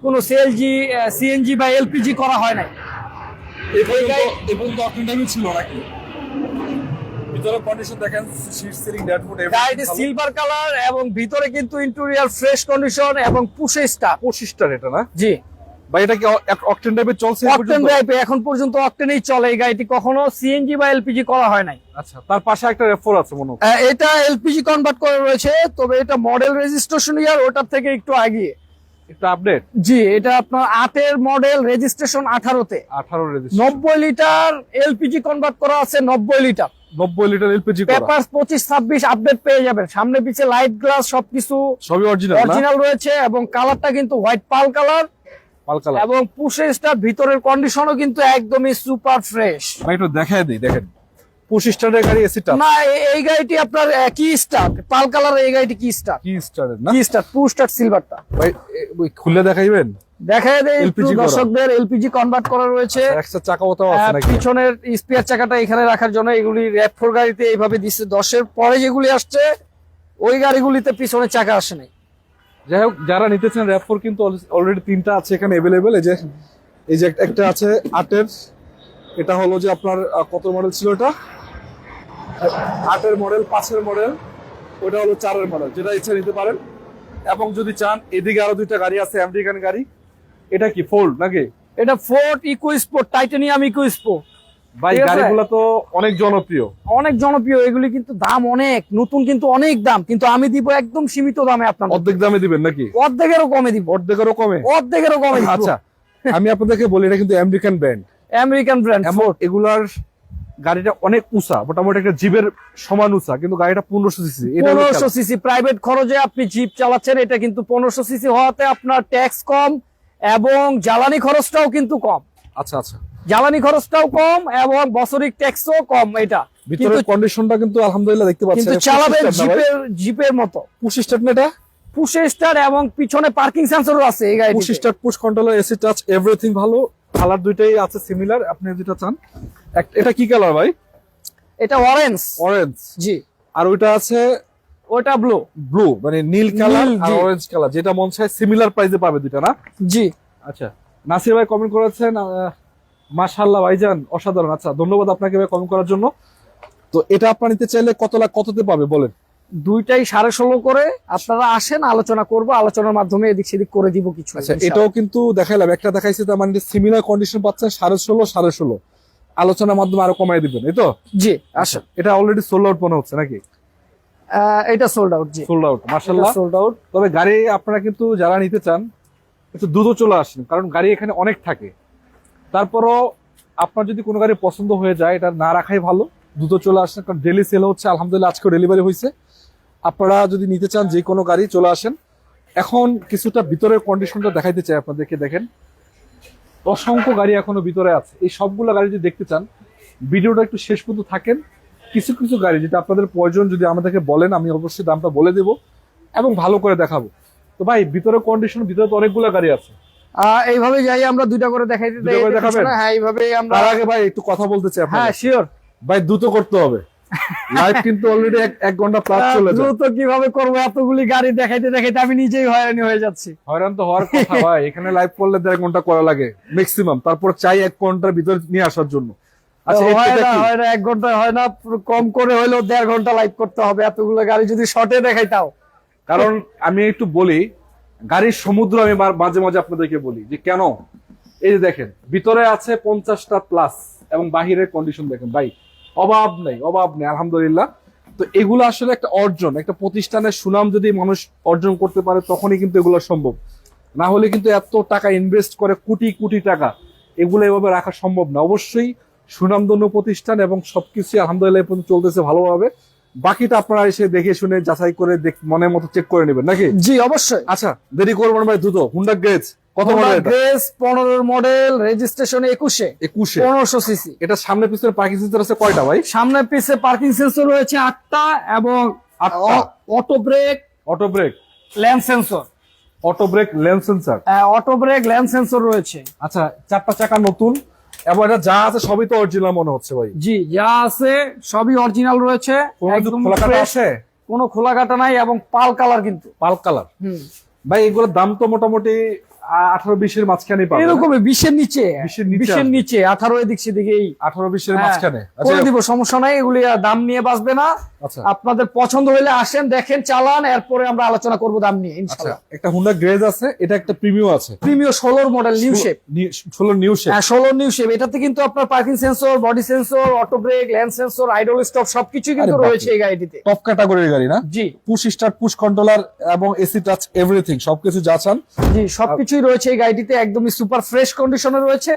কোনো সিএলজি, সিএনজি বা এলপিজি করা হয় নাই। এই পর্যন্ত অকটেন টাইমে ছিল নাকি? ভিতরে কন্ডিশন দেখেন, সিট সিলিং, ড্যাশবোর্ড, গাড়িটি সিলভার কালার এবং ভিতরে কিন্তু ইন্টেরিয়র ফ্রেশ কন্ডিশন এবং পুশে স্টার্ট। 25টার এটা না জি, ভাই? এটা কি অকটেন টাইপে চলছে এই অকটেন পর্যন্ত? ড্রাইভে এখন পর্যন্ত অকটেনেই চলে। এই গাড়িটি কখনো সিএনজি বা এলপিজি করা হয় নাই। আচ্ছা, তার পাশে একটা র‍্যাপ4 আছে মনে হয়। এটা এলপিজি কনভার্ট করা রয়েছে, তবে এটা মডেল রেজিস্ট্রেশন ইয়ার ওটার থেকে একটু এগিয়ে। একটা আপডেট। জি, এটা আপনার 8-এর মডেল, রেজিস্ট্রেশন 18-তে। 18 রেজিস্ট্রেশন। 90 লিটার এলপিজি কনভার্ট করা আছে, 90 লিটার। 90 লিটার এলপিজি করা। পেপারস 25-26 আপডেট পেয়ে যাবেন। সামনে পিছে লাইট, গ্লাস সবকিছু সবই অরিজিনাল না? অরিজিনাল রয়েছে এবং কালারটা কিন্তু হোয়াইট পাল কালার পাল কালার। এবং পুশে স্টার। ভিতরের কন্ডিশনও কিন্তু একদমই সুপার ফ্রেশ। ভাই একটু দেখায় দিই, দেখেন 25টার গাড়ি, এসি টাচ। না, এই গাড়িটি আপনার কি স্টার, পাল কালার। এই গাড়িটি কি স্টার, কি স্টারের না কি স্টার, টু স্টার সিলভারটা। ভাই? ওই খুলে দেখাইবেন? দেখায় দেয় একটু LPG করা। দর্শকদের। এলপিজি কনভার্ট করা রয়েছে। এক্সট্রা চাকা ওটাও আছে নাকি? পিছনের স্পেয়ার চাকাটা এখানে রাখার জন্য। এগুলি র‍্যাপ4 গাড়িতে এইভাবে দিচ্ছে। 10-এর পরে যেগুলি আসছে ওই গাড়িগুলিতে পিছনের চাকা আসে নাই। যাই হোক, যারা নিতে চান র‍্যাপ4 কিন্তু অলরেডি 3টা আছে এখানে अवेलेबल। এই যে একটা আছে 8-এর, এটা হলো যে আপনার কত মডেল ছিল এটা? 8-এর মডেল, 5-এর মডেল, ওটা হলো 4-এর মডেল। যেটা ইচ্ছা নিতে পারেন। এবং যদি চান, এদিকে আরো 2টা গাড়ি আছে আমেরিকান গাড়ি। এটা কি ফোল্ড নাকি? এটা Ford EcoSport, titanium EcoSport. ভাই ঠিক আছে। গাড়িগুলো তো অনেক জনপ্রিয়। অনেক জনপ্রিয়। এগুলি কিন্তু দাম অনেক, নতুন কিন্তু অনেক দাম, কিন্তু আমি দিব একদম সীমিত দামে আপনাদের। অর্ধেক দামে দিবেন নাকি? অর্ধেকেরও কমে দিব, অর্ধেকেরও কমে? অর্ধেকেরও কমে দিব। আচ্ছা, আমি আপনাদেরকে বলি, এটা কিন্তু আমেরিকান ব্র্যান্ড। আমেরিকান ব্র্যান্ড এবং ফোর্ড। এগুলার গাড়িটা অনেক উঁচা, মোটামুটি একটা জিপের সমান উঁচা, কিন্তু গাড়িটা 1500 সিসি। 1500 সিসি প্রাইভেট খরচে আপনি জিপ চালাচ্ছেন। এটা কিন্তু 1500 সিসি হওয়াতে আপনার ট্যাক্স কম এবং জ্বালানি খরচটাও কিন্তু কম। আচ্ছা আচ্ছা, জ্বালানি খরচটাও কম এবং বছরিক ট্যাক্সও কম এটা। ভিতরের কন্ডিশনটা কিন্তু আলহামদুলিল্লাহ দেখতে পাচ্ছেন, কিন্তু চালাবেন জিপের মতো। পুশ স্টার্ট না এটা? পুশ স্টার্ট এবং পিছনে পার্কিং সেন্সরও আছে এই গাড়িতে। Push start, push controller, AC touch, everything ভালো। কালার দুইটাই আছে সিমিলার, আপনি যেটা চান। এটা কি কালার ভাই? এটা অরেঞ্জ। অরেঞ্জ, জি। আর ওইটা আছে ওটা ব্লু। ব্লু মানে নীল কালার নীল, আর জি। অরেঞ্জ কালার, যেটা মন চায় সিমিলার প্রাইসে পাবে দুইটা না? জি। আচ্ছা, নাসির ভাই কমেন্ট করেছেন মাশাআল্লাহ ভাইজান অসাধারণ। আচ্ছা, ধন্যবাদ আপনাকে ভাই কমেন্ট করার জন্য। তো এটা আপনারা নিতে চাইলে কত লাখ কততে পাবে বলেন? দুইটাই 16.5 করে। আপনারা আসেন, আলোচনা করব, আলোচনার মাধ্যমে এদিক সেদিক করে দিব কিছু। আচ্ছা, এটাও কিন্তু দেখাইলাম, একটা দেখাইছি তার মানে সিমিলার কন্ডিশন পাচ্ছেন 16.5 16.5, আলোচনার মাধ্যমে আরো কমাই দিবেন, এই তো? জি। আচ্ছা, এটা অলরেডি সোল্ড আউট মনে হচ্ছে নাকি? এটা সোল্ড আউট। জি, সোল্ড আউট, মাশাআল্লাহ সোল্ড আউট। তবে গাড়ি আপনারা কিন্তু যারা নিতে চান একটু দ্রুত চলে আসেন, কারণ গাড়ি এখানে অনেক থাকে। তারপরও আপনার যদি কোনো গাড়ি পছন্দ হয়ে যায়, এটা না রাখাই ভালো, দ্রুত চলে আসেন, কারণ ডেলি সেল হচ্ছে। আলহামদুলিল্লাহ আজকে ডেলিভারি হয়েছে। আপনারা যদি নিতে চান যে কোনো গাড়ি চলে আসেন। এখন কিছুটা ভিতরের কন্ডিশনটা দেখাইতে চাই আপনাদেরকে, দেখেন অসংখ্য গাড়ি এখনো ভিতরে আছে। এই সবগুলো গাড়ি যদি দেখতে চান ভিডিওটা একটু শেষ পর্যন্ত থাকেন। কিছু কিছু গাড়ি যেটা আপনাদের প্রয়োজন যদি আমাদেরকে বলেন, আমি অবশ্যই দামটা বলে দেব এবং ভালো করে দেখাবো। তো ভাই ভিতরের কন্ডিশন, ভিতরে তো অনেকগুলো গাড়ি আছে। এইভাবে যাই আমরা দুইটা করে দেখাইতে দুইটা করে দেখাবেন? হ্যাঁ, এইভাবে আমরা। তার আগে ভাই একটু কথা বলতে চাই আপনাদের। হ্যাঁ, শিওর ভাই দ্রুত করতে হবে, লাইভ কিন্তু অলরেডি 1 ঘন্টা প্লাস চলে যায়। দ্রুত কিভাবে করবো? এতগুলি গাড়ি দেখাইতে দেখাইতে আমি নিজেই হয়রানি হয়ে যাচ্ছি। হয়রান তো হওয়ার কথা ভাই, এখানে লাইভ করলে 1.5 ঘন্টা করা লাগে ম্যাক্সিমাম, তারপর চাই 1 ঘন্টার ভিতরে নিয়ে আসার জন্য। আচ্ছা, হয় এটা না, কি? হয় না, 1 ঘন্টা হয় না, কম করে হইলেও 1.5 ঘন্টা লাইভ করতে হবে এতগুলো গাড়ি যদি শর্টে দেখাইতাও। কারণ আমি একটু বলি, গাড়ির সমুদ্র আমি মাঝে মাঝে আপনাদেরকে বলি যে কেন। এই যে দেখেন ভিতরে আছে 50টা প্লাস এবং বাহিরের কন্ডিশন দেখেন ভাই, অভাব নেই, অভাব নেই আলহামদুলিল্লাহ। তো এগুলো আসলে একটা অর্জন, একটা প্রতিষ্ঠানের সুনাম যদি মানুষ অর্জন করতে পারে তখনই কিন্তু এগুলো সম্ভব। না হলে কিন্তু এত টাকা ইনভেস্ট করে কোটি কোটি টাকা এগুলো এভাবে রাখা সম্ভব না। অবশ্যই সুনামধন্য প্রতিষ্ঠান এবং সবকিছু আলহামদুলিল্লাহ এখন চলতেছে ভালোভাবে। বাকিটা আপনারা এসে দেখে শুনে যাচাই করে মনের মতো চেক করে নেবেন নাকি? জি, অবশ্যই। আচ্ছা, দেরি করবেন ভাই, দ্রুত। হুন্ডা গ্রেজ কত model? Grace 15 model, registration 21 1500 CC. এটা সামনে পিছনে পার্কিং সেন্সর আছে কয়টা ভাই? সামনে পিছে পার্কিং সেন্সর রয়েছে 8টা এবং 8টা। Auto brake, auto brake, lane sensor. Auto brake, lane sensor. Auto brake, lane sensor রয়েছে। আচ্ছা, 4টা চাকা নতুন এবং এটা যা আছে সবই তো অরিজিনাল মনে হচ্ছে ভাই। জি, যা আছে সবই অরিজিনাল রয়েছে, একদম খোলাকাটা fresh, আছে? কোনো খোলাকাটা নাই এবং পাল কালার কিন্তু। পাল কালার। ভাই এগুলোর দাম তো মোটামুটি 18-20 এর মাঝখানে পাবে। এরকমই 20 এর নিচে, 20 এর নিচে 18 এদিক সেদিকেই 18-20 এর মাঝখানে। করে দিব, সমস্যা নাই। এগুলি দাম নিয়ে বাঁচবে না। আচ্ছা, আপনাদের পছন্দ হইলে আসেন, দেখেন, চালান, এরপরে আমরা আলোচনা করব দাম নিয়ে আচ্ছা, ইনশাআল্লাহ। একটা হুন্ডা গ্রেজ আছে, এটা একটা প্রিমিয়াম আছে, premium 16 model new shape. 16 new shape. হ্যাঁ, 16 নিউ শেপ। এটাতে কিন্তু আপনার parking sensor, body sensor, auto brake, lane sensor, idle stop সবকিছু কিন্তু আরে রয়েছে এই গাড়িটিতে। টপ ক্যাটাগরির গাড়ি না? জি, পুশ স্টার্ট, পুশ কন্ট্রোলার এবং এসি টাচ, এভরিথিং সবকিছু যা চান। জি, সবকিছুই রয়েছে এই গাড়িটিতে, একদমই সুপার ফ্রেশ কন্ডিশনে রয়েছে।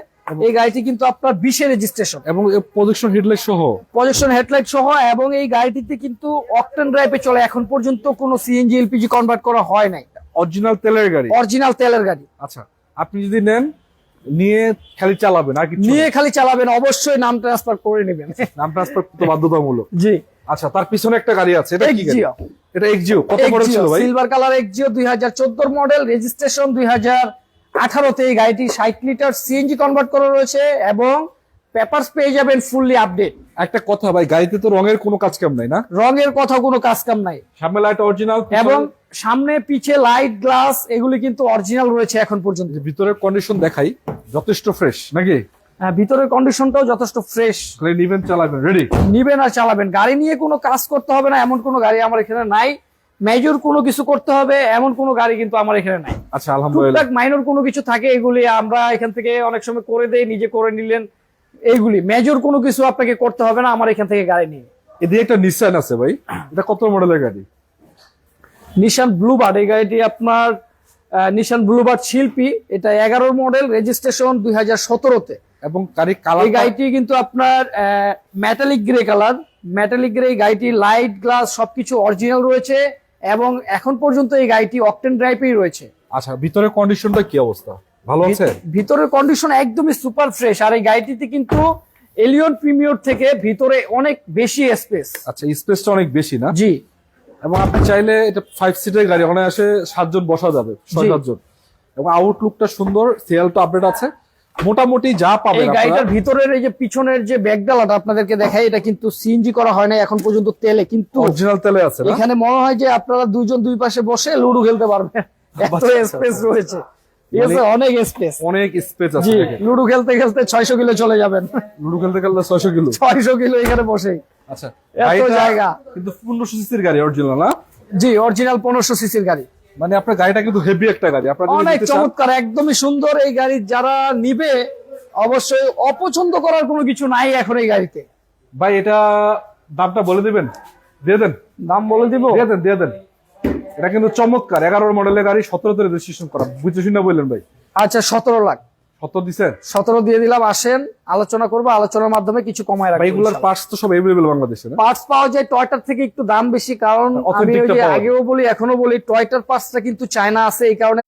এই গাড়িটি কিন্তু আপনার 20 এর রেজিস্ট্রেশন এবং প্রজেকশন হেডলাইট সহ, প্রজেকশন হেডলাইট সহ, এবং এই গাড়িটিতে কিন্তু অকটেন ড্রাইভে চলে। এখন পর্যন্ত কোনো সিএনজি এলপিজি কনভার্ট করা হয় নাই, অরিজিনাল তেলের গাড়ি। অরিজিনাল তেলের গাড়ি। আচ্ছা, আপনি যদি নেন নিয়ে খালি চালাবেন আর কিছু নিয়ে খালি চালাবেন, অবশ্যই নাম ট্রান্সফার করে নেবেন। নাম ট্রান্সফার তো বাধ্যতামূলক। জি। আচ্ছা, তার পিছনে একটা গাড়ি আছে, এটা কি গাড়ি? এক্সজিও। এটা এক্সজিও। কত মডেল ছিল ভাই? Silver colour Axio, 2014 model, registration 2018 তে। এই গাড়িটি 60 লিটার সিএনজি কনভার্ট করা রয়েছে এবং পেপারস পেয়ে যাবেন ফুললি আপডেট। একটা কথা ভাই, গাড়িতে তো রঙের কোনো কাজ কাম নাই না? রঙের কথা কোনো কাজ কাম নাই, সামনে লাইট অরিজিনাল এবং সামনে পিছে লাইট, গ্লাস এগুলি কিন্তু অরিজিনাল রয়েছে এখন পর্যন্ত। ভিতরের কন্ডিশন দেখাই, যথেষ্ট ফ্রেশ নাকি? হ্যাঁ, ভিতরের কন্ডিশনটাও যথেষ্ট ফ্রেশ। খালি নিবেন চালাবেন, রেডি। নিবেন আর চালাবেন, গাড়ি নিয়ে কোনো কাজ করতে হবে না এমন কোনো গাড়ি আমার এখানে নাই। মেজর কোনো কিছু করতে হবে এমন কোনো গাড়ি কিন্তু আমার এখানে নাই। আচ্ছা, আলহামদুলিল্লাহ। টুকটাক মাইনর কোনো কিছু থাকে, এগুলি আমরা এখান থেকে অনেক সময় করে দেই, নিজে করে নিলেন। এইগুলি মেজর কোনো কিছু আপনাকে করতে হবে না আমার এখান থেকে গাড়ি নিয়ে। এদিকে একটা নিসান আছে ভাই, এটা কত মডেলের গাড়ি? নিশান ব্লুবার্ড। এই গাড়িটি আপনার নিশান ব্লুবার্ড শিল্পী। এটা 11 মডেল, রেজিস্ট্রেশন 2017 তে। এবং গাড়ির কালার? এই গাড়িটি কিন্তু আপনার metallic grey colour, metallic grey. এই গাড়িটি লাইট, গ্লাস সবকিছু অরিজিনাল রয়েছে এবং এখন পর্যন্ত এই গাড়িটি অকটেন ড্রাইভেই রয়েছে। আচ্ছা, ভিতরের কন্ডিশনটা কি অবস্থা? ভালো আছে? ভিতরের কন্ডিশন একদমই সুপার ফ্রেশ। আর এই গাড়িটিতে কিন্তু এলিয়ন প্রিমিয়র থেকে ভিতরে অনেক বেশি স্পেস। আচ্ছা, স্পেসটা অনেক বেশি না? জি। এবং আপনি চাইলে এটা 5 সিটের গাড়ি, ওখানে আসে 7 জন বসা যাবে, 6-7 জন। এবং আউটলুকটা সুন্দর, সিএলটা আপডেট আছে, মোটামুটি যা পাবেন এই গাড়িটার ভিতরের এই যে পিছনের যে ব্যাকডালাটা আপনাদেরকে দেখাই, এটা কিন্তু সিএনজি করা হয় না এখন পর্যন্ত, তেলে, কিন্তু অরিজিনাল তেলে আছে না? এখানে মনে হয় যে আপনারা দুইজন দুই পাশে বসে লুডো খেলতে পারবেন, এত স্পেস রয়েছে। ঠিক আছে, অনেক স্পেস, অনেক স্পেস আছে। জি, লুডো খেলতে খেলতে 600 কিলো চলে যাবেন। লুডো খেলতে খেলতে 600 কিলো? 600 কিলো এখানে বসেই। আচ্ছা, এত জায়গা। কিন্তু 1500 সিসির গাড়ি অরিজিনাল না? জি, অরিজিনাল 1500 সিসির গাড়ি। মানে আপনার গাড়িটা কিন্তু হেভি একটা গাড়ি, আপনার অনেক চমৎকার, একদমই সুন্দর। এই গাড়ি যারা নিবে অবশ্যই অপছন্দ করার কোনো কিছু নাই এখন এই গাড়িতে। ভাই এটা দামটা বলে দিবেন? দিয়ে দেন, দাম বলে দিব? দিয়ে দেন। এটা কিন্তু চমৎকার 11 মডেলের গাড়ি, 17তে রেজিস্ট্রেশন করা, বুঝতেছি না বললেন ভাই? আচ্ছা, 17 লাখ। 17 দিছেন? 17 দিয়ে দিলাম। আসেন আলোচনা করবো, আলোচনার মাধ্যমে কিছু কমায় রাখবো। এগুলোর পার্টস তো সব अवेलेबल বাংলাদেশে না? পার্টস পাওয়া যায় টয়টার থেকে একটু দাম বেশি, কারণ আমি ওই যে আগেও বলি এখনো বলি, টয়টার পার্টসটা কিন্তু চায়না আছে, এই কারণে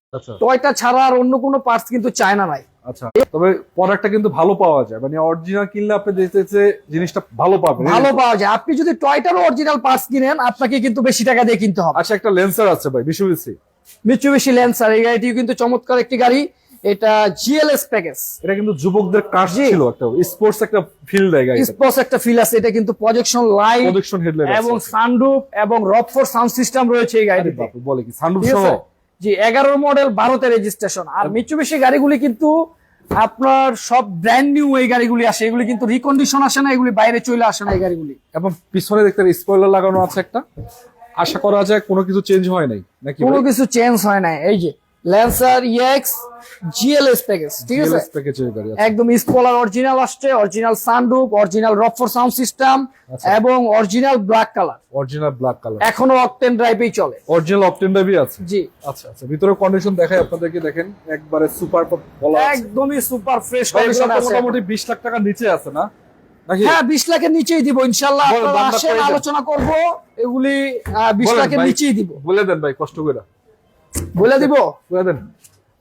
টয়টা ছাড়া আর অন্য কোনো পার্টস কিন্তু চায়না নাই। আচ্ছা, তবে প্রোডাক্টটা কিন্তু ভালো পাওয়া যায়, মানে অরিজিনাল কিনলে আপনি দেখতে জিনিসটা ভালো পাবেন, ভালো পাওয়া যায়। আপনি যদি টয়টারও অরিজিনাল পার্টস কিনেন, আপনাকে কিন্তু বেশি টাকা দিয়ে কিনতে হবে। আচ্ছা, একটা লেন্সার আছে ভাই, মিৎসুবিশি ল্যান্সার, এই গাড়িটিও কিন্তু চমৎকার একটি গাড়ি। এটা জিএলএস প্যাকেজ। এটা কিন্তু যুবকদের কাজ ছিল, একটা স্পোর্টস একটা ফিল দেয় গাড়ি, স্পোর্টস একটা ফিল আছে। এটা কিন্তু প্রজেকশন লাইট, প্রজেকশন হেডলাইট এবং সানরুফ এবং রকফোর সাউন্ড সিস্টেম রয়েছে এই গাড়িতে। বলে কি সানরুফ সহ? জি, 11 মডেল, 12তে রেজিস্ট্রেশন। আর মিৎসুবিশি গাড়িগুলি কিন্তু আপনার সব ব্র্যান্ড নিউ এই গাড়িগুলি আসে, এগুলি কিন্তু রিকন্ডিশন আসে না, এগুলি বাইরে চলে আসে না এই গাড়িগুলি। এবং পিছনে দেখতে স্পয়লার লাগানো আছে একটা, আশা করা যায় কোনো কিছু চেঞ্জ হয় নাই নাকি? কোনো কিছু চেঞ্জ হয় না। এই যে ল্যান্সার ইএক্স জিএলএস প্যাকেজ, ঠিক আছে, প্যাকেজের গাড়ি একদম স্পয়লার অরিজিনাল আসছে, original sunroof, original Rockford sound system, এবং original black colour. Original black colour, এখনো অকটেন ড্রাইভেই চলে। অরিজিনাল অকটেন ড্রাইভই আছে? জি। আচ্ছা আচ্ছা, ভিতরে কন্ডিশন দেখাই আপনাদেরকে, দেখেন একবারে সুপার বলা আছে, একদমই সুপার ফ্রেশ কন্ডিশন আছে। মোটামুটি 20 লাখ টাকার নিচে আছে না নাকি? হ্যাঁ, 20 লাখের নিচেই দিব ইনশাআল্লাহ। আপনারা আসেন, আলোচনা করব, এগুলি 20 লাখের নিচেই দিব। বলে দেন ভাই, কষ্ট করে বলে দিব, বলে দেন।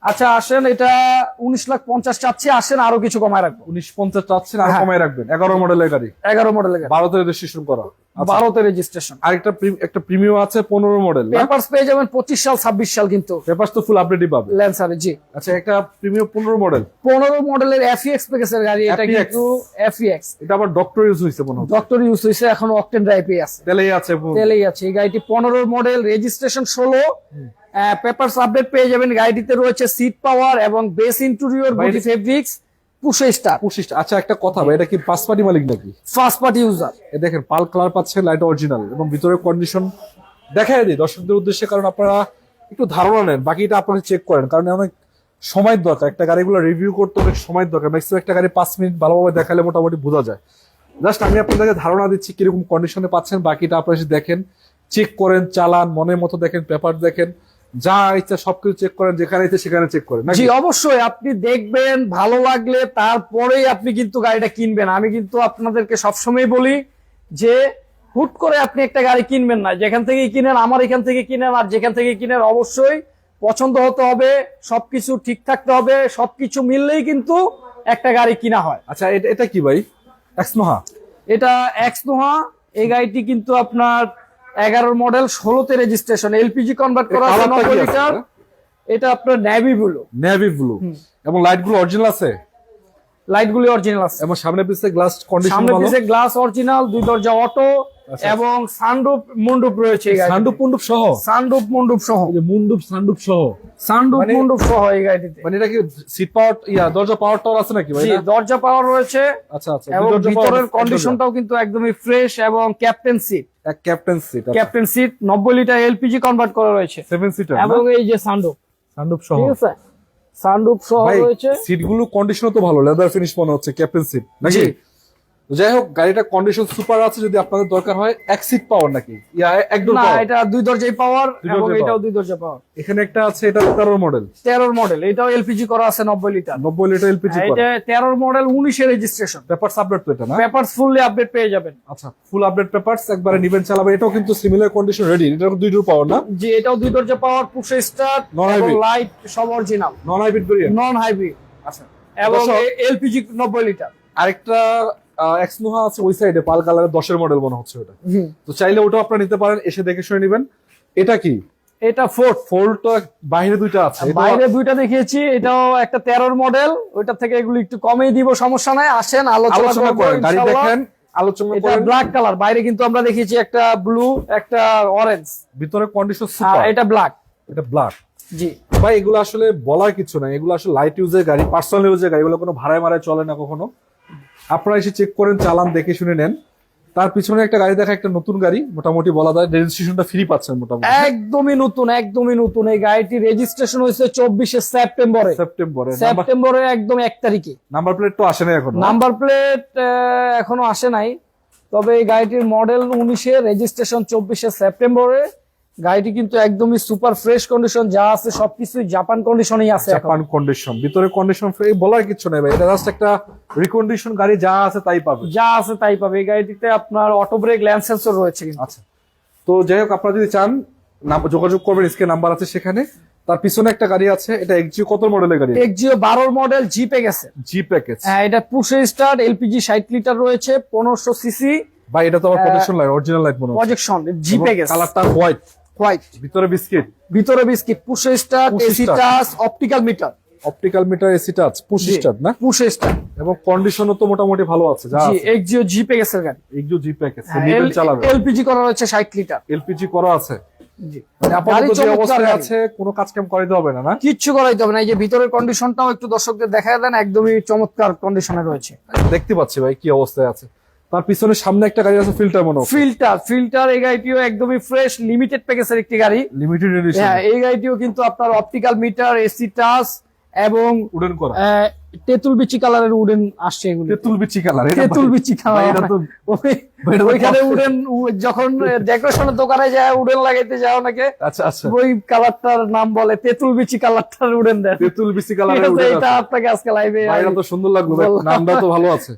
আচ্ছা আসেন, এটা 19,50,000 চাচ্ছি, আসেন আরো কিছু কমায় রাখবো। 19,50 চাচ্ছেন, আর কমায় রাখবেন। 11 মডেলের গাড়ি, 11 মডেলের গাড়ি, 12তে রেজিস্ট্রেশন করা। 12তে রেজিস্ট্রেশন। আর একটা প্রিমিয়াম আছে 15 মডেল, পেপারস পেয়ে যাবেন 25 সাল 26 সাল, কিন্তু পেপারস তো ফুল আপডেটই পাবে ল্যান্সারে। জি। আচ্ছা, একটা প্রিমিয়াম 15 মডেল, 15 মডেলের এফইএক্স প্যাকেজের গাড়ি, এটা কিন্তু এফইএক্স, এটা আবার ডক্টর ইউজ হইছে মনে হয়। ডক্টর ইউজ হইছে, এখন অকটেন ড্রাইভে আছে, তেলেই আছে, তেলেই আছে। এই গাড়িটি 15 মডেল, রেজিস্ট্রেশন 16, পেপারস আপডেট পেয়ে যাবেন। গাড়িটিতে রয়েছে সিট পাওয়ার এবং বেস ইন্টেরিয়র, বডি ফেব্রিক্স, পুশে স্টার। আচ্ছা, একটা কথা ভাই, এটা কি ফার্স্ট পার্টি মালিক নাকি? First party user. এ দেখেন পাল কালার পাচ্ছেন, লাইট অরিজিনাল, এবং ভিতরের কন্ডিশন দেখাই দিই দর্শকদের উদ্দেশ্যে, কারণ আপনারা একটু ধারণা নেন, বাকিটা আপনারা চেক করেন, কারণ অনেক সময় দরকার একটা গাড়িগুলো রিভিউ করতে, অনেক সময় দরকার। ম্যাক্সিমাম একটা গাড়ি 5 মিনিট ভালোভাবে দেখালে মোটামুটি বোঝা যায়। জাস্ট আমি আপনাদেরকে ধারণা দিচ্ছি কিরকম কন্ডিশনে পাচ্ছেন, বাকিটা আপনারা এসে দেখেন, চেক করেন, চালান, মনের মতো দেখেন, পেপার দেখেন, যা ইচ্ছা সবকিছু চেক করেন, যেখানে ইচ্ছে সেখানে চেক করেন। জি, অবশ্যই আপনি দেখবেন, ভালো লাগলে তারপরেই আপনি কিন্তু গাড়িটা কিনবেন। আমি কিন্তু আপনাদেরকে সবসময় বলি যে হুট করে আপনি একটা গাড়ি কিনবেন না, যেখান থেকে কিনেন, আমার এখান থেকে কিনেন আর যেখান থেকে কিনেন, অবশ্যই পছন্দ হতে হবে, সবকিছু ঠিক থাকতে হবে, সবকিছু মিললেই কিন্তু একটা গাড়ি কিনা হয়। আচ্ছা, এটা কি ভাই? এক্সনোহা? এটা এক্সনোহা। এই গাড়িটি কিন্তু আপনার 11 মডেল, 16তে রেজিস্ট্রেশন, এলপিজি কনভার্ট করা আছে, 90 লিটার। এটা আপনার নেভি ব্লু, এবং লাইট গুলো অরিজিনাল আছে? লাইট গুলি অরিজিনাল আছে, এবং সামনে পিছে গ্লাস কন্ডিশন ভালো, সামনে পিছে গ্লাস অরিজিনাল, 2 দরজা অটো, এবং সানরুফ মুন্ডুপ রয়েছে। সানরুফ মুন্ডুপ সহ? সানরুফ মুন্ডুপ সহ, মুন্ডুপ সানরুফ সহ, সানরুফ মুন্ডুপ সহ এই গাড়িতে। মানে এটা কি সিট পাওয়ার, দরজা পাওয়ার টাওয়ার আছে নাকি ভাই? জি, দরজা পাওয়ার রয়েছে। আচ্ছা আচ্ছা, এবং ভিতরের কন্ডিশনটাও কিন্তু একদমই ফ্রেশ, এবং captain seat, captain seat 90 litre LPG convert করা রয়েছে, 7 সিটার, এবং এই যে সানরুফ সহ, ঠিক আছে, সানরুফ সহ রয়েছে। সিট গুলো কন্ডিশন তো ভালো, লেদার ফিনিশ মনে হচ্ছে, ক্যাপ্টেন সিট নাকি? তো যাই হোক, গাড়িটা কন্ডিশন সুপার আছে। যদি আপনাদের দরকার হয় এক সিট পাওয়ার নাকি একদম না, এটা 2 দরজাই পাওয়ার দুই এবং দরজাই এটাও power। 2 দরজা পাওয়ার। এখানে একটা আছে, এটা 13 মডেল। 13 মডেল, এটাও এলপিজি করা আছে 90 লিটার। 90 লিটার এলপিজি এটা 13 মডেল 19 এর রেজিস্ট্রেশন। পেপারস আপডেট তো এটা না? পেপারস ফুললি আপডেট পেয়ে যাবেন। আচ্ছা, ফুল আপডেট পেপারস, একবারে নিবেন চালাবেন। এটাও কিন্তু সিমিলার কন্ডিশন রেডি। এটাও 2 ডোর পাওয়ার না? জি, এটাও 2 দরজা পাওয়ার, পুশ স্টার্ট Non এবং hybrid। লাইট সব original, non hybrid variant. Non hybrid আচ্ছা, এবং দর্শক, এলপিজি 90 লিটার। আরেকটা এক্সনোহা আছে ওই সাইডে, পাল কালারের 10 এর মডেল মনে হচ্ছে ওটা। তো চাইলে ওটা আপনারা নিতে পারেন, এসে দেখে শুনে নেবেন। এটা কি? এটা ফোর্ড। ফোল্ড তো বাইরে দুইটা আছে, বাইরে 2টা দেখিয়েছি, এটাও একটা 13 মডেল। ওইটা থেকে এগুলো একটু কমেই দিব, সমস্যা নাই, আসেন আলোচনা আলোচনা করেন, করব গাড়ি ইনশাআল্লাহ। দেখেন, আলোচনা এটা করেন। ব্ল্যাক কালার, বাইরে কিন্তু আমরা দেখিয়েছি একটা ব্লু, একটা অরেঞ্জ, ভিতরে কন্ডিশন আর সুপার। এটা ব্ল্যাক। এটা ব্ল্যাক। জি ভাই, এগুলো আসলে বলার কিছু নাই, এগুলো আসলে লাইট ইউজের গাড়ি, পার্সোনাল ইউজের গাড়ি, এগুলো কোনো ভাড়ায় মারায় চলে না কখনো। আপনারা এসে চেক করেন, চালান, দেখে শুনে নেন। তার পিছনে একটা গাড়ি দেখা, একটা নতুন গাড়ি, মোটামুটি বলা যায় রেজিস্ট্রেশনটা ফ্রি পাচ্ছেন মোটামুটি। একদমই নতুন, একদমই নতুন। এই গাড়িটি রেজিস্ট্রেশন হয়েছে 24 সেপ্টেম্বরে। সেপ্টেম্বরে একদম 1 তারিখে। নাম্বার প্লেট তো আসে না এখন? নাম্বার প্লেট এখনো আসে নাই, তবে এই গাড়িটির মডেল 19 রেজিস্ট্রেশন 24 সেপ্টেম্বরে। গাড়িটি কিন্তু একদমই সুপার ফ্রেশ কন্ডিশন, যা আছে সবকিছু জাপান কন্ডিশনেই আছে এখন। জাপান কন্ডিশন, ভিতরে কন্ডিশন ফ্রি, বলার কিছু নেই ভাই। এটা জাস্ট একটা রিকন্ডিশন গাড়ি, যা আছে তাই পাবে। যা আছে তাই পাবে। এই গাড়িটিতে আপনার অটো ব্রেক, ল্যান্ড সেন্সর রয়েছে কিন্তু। আচ্ছা, তো যাই হোক, আপনারা যদি চান যোগাযোগ করবেন, স্ক্রিনে নাম্বার আছে সেখানে। তার পিছনে একটা গাড়ি আছে, এটা এক্সজিও কত মডেলের গাড়ি? এক্সজিও 12 মডেল, জিপে গেছে। জি প্যাকেজ। হ্যাঁ, এটা পুশ স্টার্ট, এলপিজি 60 লিটার রয়েছে, 1500 সিসি। ভাই, এটা তো আমার প্রজেকশন লাইট, অরিজিনাল লাইট মনে হচ্ছে। প্রজেকশন জিপে গেছে। কালারটা হোয়াইট, হোয়াইট, ভিতরে বিস্কিট। ভিতরে biscuit, push start, Push AC start। Touch, optical meter. Optical meter, AC touch, push start না? Push start. এবং কন্ডিশনও তো মোটামুটি ভালো আছে, যা জি, আছে। এক্সজিও জিপে গেছে গাড়ি। এক্সজিও জি প্যাকেজ, নিবেন চালাবে। এলপিজি করা রয়েছে 60 লিটার। এলপিজি করা আছে। জি, মানে গাড়ি আপাতত যে চমৎকার অবস্থায় গাড়ি। আছে, কোনো কাজ কাম করাইতে হবে না, না? কিচ্ছু করাইতে হবে না। এই যে ভিতরের কন্ডিশনটাও একটু দর্শকদের দেখায় দেন, একদমই চমৎকার কন্ডিশনে রয়েছে। দেখতে পাচ্ছি ভাই কি অবস্থায় আছে। তার পিছনে সামনে একটা গাড়ি আছে, ফিল্টার মনে হচ্ছে। ফিল্টার এই গাড়িটিও একদমই ফ্রেশ, লিমিটেড প্যাকেজের একটি গাড়ি। Limited edition. হ্যাঁ, এই গাড়িটিও কিন্তু আপনার অপটিক্যাল মিটার, এসি টাচ এবং উডেন করা, তেঁতুল বিচি কালারের উডেন আসছে এগুলো। তেঁতুল বিচি কালার। তেঁতুল বিচি ভাই, এটা কালার। তো ওইখানে উডেন, যখন ডেকোরেশনের দোকানে যায় উডেন লাগাইতে যায় অনেকে, আচ্ছা আচ্ছা, ওই কালারটার নাম বলে তেঁতুল বিচি কালারটার উডেন দেয়। তেঁতুল বিচি ঠিক কালারের আছে, উডেন এটা আছে। আপনাকে আজকে লাইভে ভাই, এটা তো সুন্দর লাগলো ভাই, বললাম। নামটা তো ভালো আছে।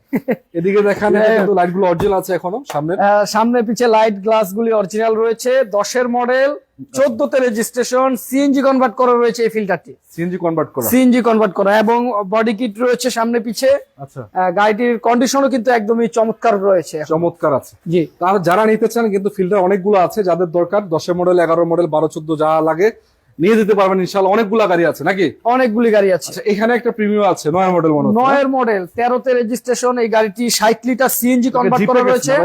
এদিকে দেখেন, এটা কিন্তু লাইট গুলো অরিজিনাল আছে এখনো সামনে। সামনে পিছে লাইট গ্লাস গুলি অরিজিনাল রয়েছে। 10 মডেল, 14 রেজিস্ট্রেশন, সিএনজি কনভার্ট করা রয়েছে এই ফিল্টারটি। সিএনজি কনভার্ট করা। সিএনজি কনভার্ট করা এবং বডি কিট রয়েছে সামনে পিছে। আচ্ছা, গাড়িটির কন্ডিশনও কিন্তু একদমই চমৎকার রয়েছে এখন। চমৎকার আছে। জি, তার যারা নিতে চান, কিন্তু ফিল্টার অনেকগুলো আছে, যাদের দরকার 10 মডেল, 11 মডেল, 12, 14 যা লাগে নিয়ে যেতে পারবেন ইনশাআল্লাহ। অনেকগুলা গাড়ি আছে নাকি? অনেকগুলি গাড়ি আছে। আচ্ছা, এখানে একটা প্রিমিয়াম আছে, 9 মডেল মনে হচ্ছে। 9 মডেল, 13 রেজিস্ট্রেশন। এই গাড়িটি 60 লিটার সিএনজি কনভার্ট করা রয়েছে।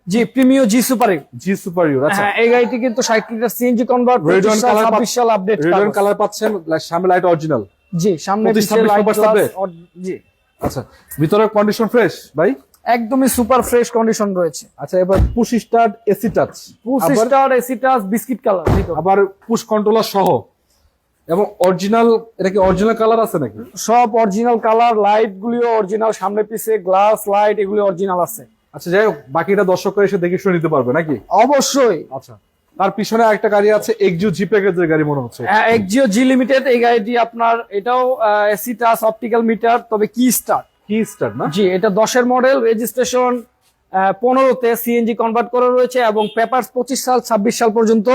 জি, প্রিমিও জি সুপারিও। জি সুপারিয়র। আচ্ছা, হ্যাঁ, এই গাড়িটি কিন্তু 60 litre CNG convert, red one colour, 26 সাল আপডেট। রেড ওয়ান কালার পাচ্ছেন, সামনে লাইট অরিজিনাল। জি, সামনে 25 পিছে লাইট পেপারস গ্লাস। হবে? জি, আচ্ছা, ভিতরের কন্ডিশন ফ্রেশ ভাই? একদমই সুপার ফ্রেশ কন্ডিশন রয়েছে। আচ্ছা, এবার push start, AC touch, push start, AC touch, biscuit colour, আবার পুশ কন্ট্রোলার সহ, এবং অরিজিনাল। এটা কি অরিজিনাল কালার আছে নাকি? সব অরিজিনাল কালার, লাইট গুলিও অরিজিনাল, সামনে পিছে গ্লাস লাইট এগুলি অরিজিনাল আছে। আচ্ছা, যাই হোক, বাকিটা দর্শকরা এসে দেখে শুনে নিতে পারবে নাকি? অবশ্যই। আচ্ছা, তার পিছনে আরেকটা গাড়ি আছে, এক্সজিও জি প্যাকেজের গাড়ি মনে হচ্ছে। এক্সজিও জি লিমিটেড এই গাড়িটি আপনার, এটাও এসি টাচ, অপটিক্যাল মিটার, তবে কি স্টার্ট। কি স্টার্ট না? জি, এটা 10 মডেল, রেজিস্ট্রেশন 15-তে, সিএনজি কনভার্ট করা রয়েছে এবং পেপারস 25 সাল 26 সাল পর্যন্ত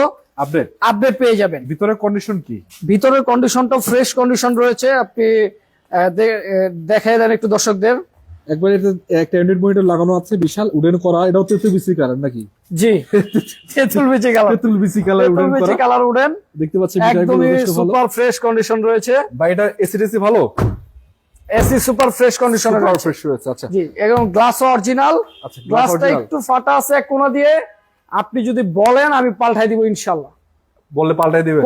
আপডেট পেয়ে যাবেন। ভিতরের কন্ডিশন কি? ভিতরের কন্ডিশনটা ফ্রেশ কন্ডিশন রয়েছে। আপনি দেখাই দেন একটু দর্শকদের। একবার এটা একটা অ্যান্ড্রয়েড মনিটর লাগানো আছে, বিশাল উডেন করা। এটাও তেতুল বিসি কালার নাকি? জি, তেঁতুল বিচি কালার। তেতুল বিসি কালার উডেন করা, কালার উডেন দেখতে পাচ্ছি। একদমই সুপার ফ্রেশ কন্ডিশন রয়েছে। বা এটা এসিডিসি ভালো, এসি সুপার ফ্রেশ কন্ডিশনে সুপার রয়েছে। ফ্রেশ রয়েছে। আচ্ছা, জি, এবং গ্লাসও অরিজিনাল। আচ্ছা, গ্লাসটা একটু ফাটা আছে এক কোণা দিয়ে, আপনি যদি বলেন আমি পাল্টাই দিব ইনশাআল্লাহ। বললে পাল্টাই দিবে?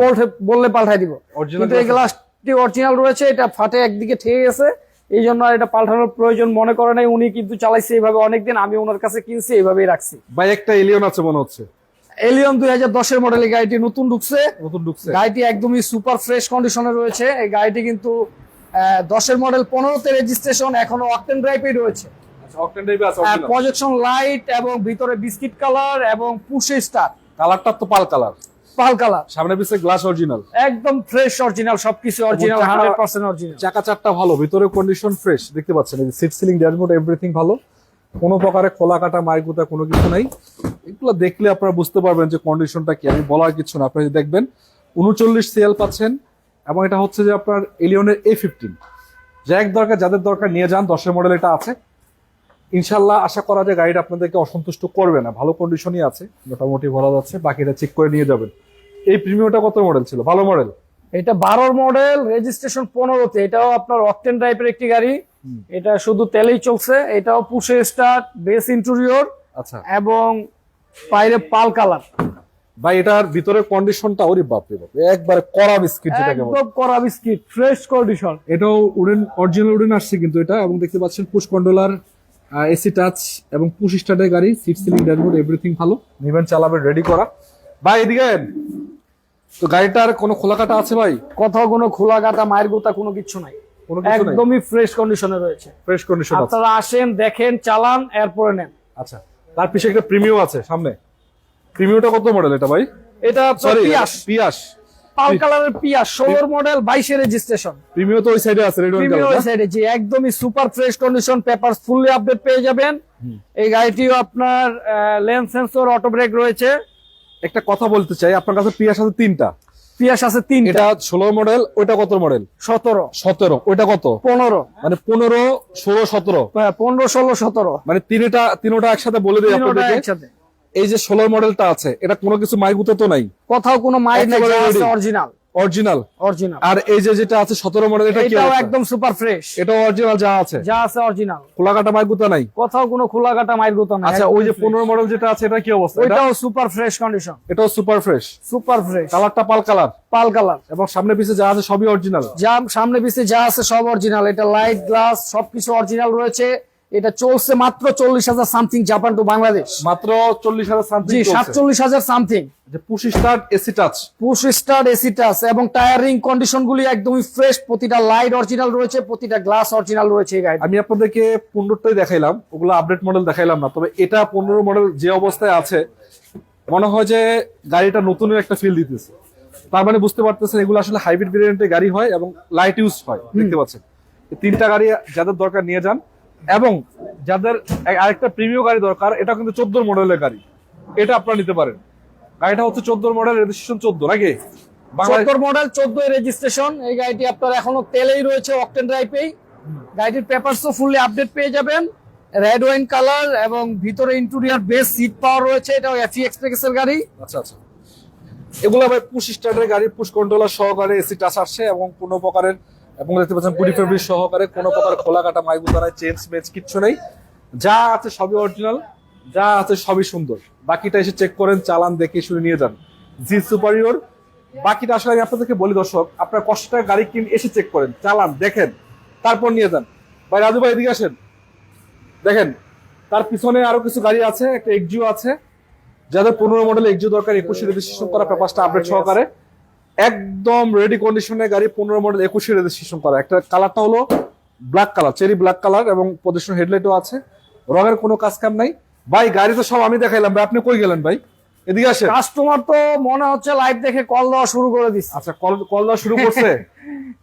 বললে পাল্টাই দিব। অরিজিনাল কিন্তু এই গ্লাসটি অরিজিনাল রয়েছে, এটা ফাটে একদিকে ঠেকে গেছে, এই জন্য আর এটা পাল্টানোর প্রয়োজন মনে করে নাই। উনি কিন্তু চালাইছে এইভাবে অনেকদিন, আমি ওনার কাছে কিনছি, এইভাবেই রাখছি। ভাই, একটা এলিয়ন আছে মনে হচ্ছে। এলিয়ন 2010 মডেলের গাড়িটি নতুন ঢুকছে। গাড়িটি একদমই সুপার ফ্রেশ কন্ডিশনে রয়েছে। এই গাড়িটি কিন্তু 10 মডেল, 15-তে রেজিস্ট্রেশন, এখনো অকটেন ড্রাইভেই রয়েছে। অকটেন টাইপে আছে original। প্রজেকশন লাইট এবং ভিতরে বিস্কিট কালার এবং পুশে স্টার, কালারটা তো পাল কালার, পাল কালার, সামনে পিছে গ্লাস অরিজিনাল, একদম ফ্রেশ অরিজিনাল, সবকিছু অরিজিনাল, 100% অরিজিনাল। চাকা চারটা ভালো, ভিতরে কন্ডিশন ফ্রেশ দেখতে পাচ্ছেন। এই সিট সিলিং ড্যাশবোর্ড এভরিথিং ভালো, কোনো প্রকারে খোলা কাটা মাইগুতা কোনো কিছু নাই। এগুলো দেখলে আপনারা বুঝতে পারবেন যে কন্ডিশনটা কি, আমি বলার কিছু না, আপনারা দেখবেন 39 সিএল পাচ্ছেন। এবং এটা হচ্ছে যে আপনার এলিয়নের A15, যাদের দরকার নিয়ে যান। 10 মডেল এটা আছে, ইনশাল্লাহ আশা করা যায় গাড়িটা আপনাদেরকে অসন্তুষ্ট করবে না, ভালো কন্ডিশনই আছে মোটামুটি বলা যাচ্ছে। বাকিটা চেক করে নিয়ে যাবেন। এই প্রিমিয়ামটা কত মডেল ছিল? ভালো মডেল, এটা 12 মডেল, রেজিস্ট্রেশন 15তে। এটাও আপনার অকটেন টাইপের একটি গাড়ি, এটা শুধু তেলেই চলছে। এটাও পুশে স্টার্ট, বেস ইন্টেরিয়র, আচ্ছা। এবং বাইরে পাল কালার। ভাই এটার ভিতরের কন্ডিশনটা ওরে বাপ রে বাপ, একবারে কড়া বিস্কিট যেটাকে বলে। একদম কড়া বিস্কিট, ফ্রেশ কন্ডিশন। এটাও উডেন, অরিজিনাল উডেন আসছে কিন্তু এটা। এবং দেখতে পাচ্ছেন পুশ কন্ট্রোলার, এসি টাচ এবং পুশ স্টার্টের গাড়ি, সিট সিলিং ড্যাশবোর্ড এভরিথিং ভালো, নিবেন চালাবেন রেডি করা। ভাই এদিকে আয়েন। তো গাড়িটার কোনো খোলা কাটা আছে ভাই? কোথাও কোনো খোলা কাটা মায়ের গোতা কোনো কিছু নাই, কোনো কিছু নাই, একদমই ফ্রেশ কন্ডিশনে রয়েছে। ফ্রেশ কন্ডিশন আছে। আপনারা আসেন, দেখেন, চালান, এরপরে নেন। আচ্ছা, তার পিছে একটা প্রিমিয়াম আছে সামনে। প্রিমিয়ামটা কত মডেল এটা ভাই? এটা সরি, পিয়াস, পিয়াস, পাল কালারের পিয়াস, 16 মডেল, 22 রেজিস্ট্রেশন। প্রিমিয়াম তো ওই সাইডে আছে, রেড ওয়ান প্রিমিয়াম কালার। সাইডে, জি, একদমই super fresh condition, papers fully update পেয়ে যাবেন। এই গাড়িটিও আপনার লেন সেন্সর, অটো ব্রেক রয়েছে। একটা কথা বলতে চাই, আপনার কাছে পিয়াস আছে 3টা, পিয়াস আছে 3টা। এটা 16 মডেল, ওইটা কত মডেল? 17, 17, ওইটা কত? 15, মানে 15, 16, 17, 15, 16, 17, মানে তিনটা একসাথে বলে দিই তিনটা আপনাদেরকে। একসাথে। এই যে 16 মডেলটা আছে, এটা কোনো কিছু মাইগুতে তো নাই, কোথাও কোনো মাইর নেই, একেবারে ready। Original, original. অরিজিনাল। আর এই যেটা আছে 17 মডেল, এটা কি এটাও অবস্থা? একদম সুপার ফ্রেশ, এটাও অরিজিনাল যা আছে, যা আছে অরিজিনাল, খোলা কাটা মাইগুতা নাই। কোথাও কোনো খোলা কাটা মাইর গোতা নাই। আচ্ছা, ওই যে 15 মডেল যেটা আছে, এটা কি অবস্থা? ওইটাও সুপার ফ্রেশ কন্ডিশন, এটাও সুপার ফ্রেশ, সুপার ফ্রেশ, কালারটা পাল কালার, পাল কালার, এবং সামনে পিছে যা আছে সবই অরিজিনাল। যা সামনে পিছে যা আছে সব অরিজিনাল। এটা লাইট, গ্লাস সবকিছু অরিজিনাল রয়েছে। এটা চলছে মাত্র 40,000 সামথিং, জাপান টু বাংলাদেশ। মাত্র 40,000 সামথিং জি, চলছে। 47,000 সামথিং। যে push start, AC touch, push start, AC touch, এবং টায়ারিং কন্ডিশন গুলি একদমই ফ্রেশ। প্রতিটা লাইট অরিজিনাল রয়েছে, প্রতিটা গ্লাস অরিজিনাল রয়েছে এই গাড়ি। আমি আপনাদেরকে 15টাই দেখাইলাম, ওগুলো আপডেট মডেল দেখাইলাম না। তবে এটা 15 মডেল যে অবস্থায় আছে, মনে হয় যে গাড়িটা নতুনের একটা ফিল দিতেছে। তার মানে বুঝতে পারতেছেন এগুলো আসলে হাইব্রিড ভেরিয়েন্টের গাড়ি হয় এবং লাইট ইউজ হয়। দেখতে পাচ্ছেন এই 3টা গাড়ি যাদের দরকার নিয়ে যান। এবং যাদের আরেকটা প্রিমিয়াম গাড়ি দরকার, এটা কিন্তু 14 মডেলের গাড়ি, এটা আপনারা নিতে পারেন। গাড়িটা হচ্ছে 14 মডেল, রেজিস্ট্রেশন 14 নাকি? 14 মডেল, 14 রেজিস্ট্রেশন। এই গাড়িটি আপনার এখনো তেলেই রয়েছে, অকটেন ড্রাইভেই। গাড়িটির পেপারসও ফুললি আপডেট পেয়ে যাবেন, রেড ওয়াইন কালার, এবং ভিতরে ইন্টেরিয়র বেস সিট পাওয়ার রয়েছে। এটাও এফি এক্সপ্রেস এর গাড়ি। আচ্ছা আচ্ছা, এগুলো ভাই পুশ স্টার্টের গাড়ি, পুশ কন্ট্রোলার সহকারে, এসি টাচ আসছে এবং কোনো প্রকারের, এবং দেখতে পাচ্ছেন পুরি ফেব্রিক সহকারে, কোনো প্রকার খোলা কাটা মাইগুতা নাই, চেঞ্জ মেজ কিচ্ছু নেই। যা আছে সবই অরিজিনাল, যা আছে সবই সুন্দর। বাকিটা এসে চেক করেন, চালান, দেখে শুনে নিয়ে যান। জি সুপারিয়র। বাকিটা আসলে আমি আপনাদেরকে বলি দর্শক, আপনার কষ্ট টাকা গাড়ি কিনে এসে চেক করেন, চালান, দেখেন, তারপর নিয়ে যান। ভাই রাজু ভাই এদিকে আসেন, দেখেন তার পিছনে আরো কিছু গাড়ি আছে, একটা এক্সিও আছে। যাদের 15 মডেল এক্সিও দরকার, 21 রেজিস্ট্রেশন করা, পেপারটা আপডেট সহকারে, একদম রেডি কন্ডিশনের গাড়ি, 15 মডেল 21 রেজিস্ট্রেশন করা। একটা কালারটা হলো black colour, cherry black colour, এবং পজিশন হেডলাইটও আছে, রঙের কোনো কাজ কাম নাই। ভাই গাড়ি তো সব আমি দেখাইলাম, ভাই আপনি কই গেলেন ভাই? এদিকে আসেন। কাস্টমার তো মনে হচ্ছে লাইভ দেখে কল দেওয়া শুরু করে দিচ্ছে। আচ্ছা, কল দেওয়া শুরু করছে।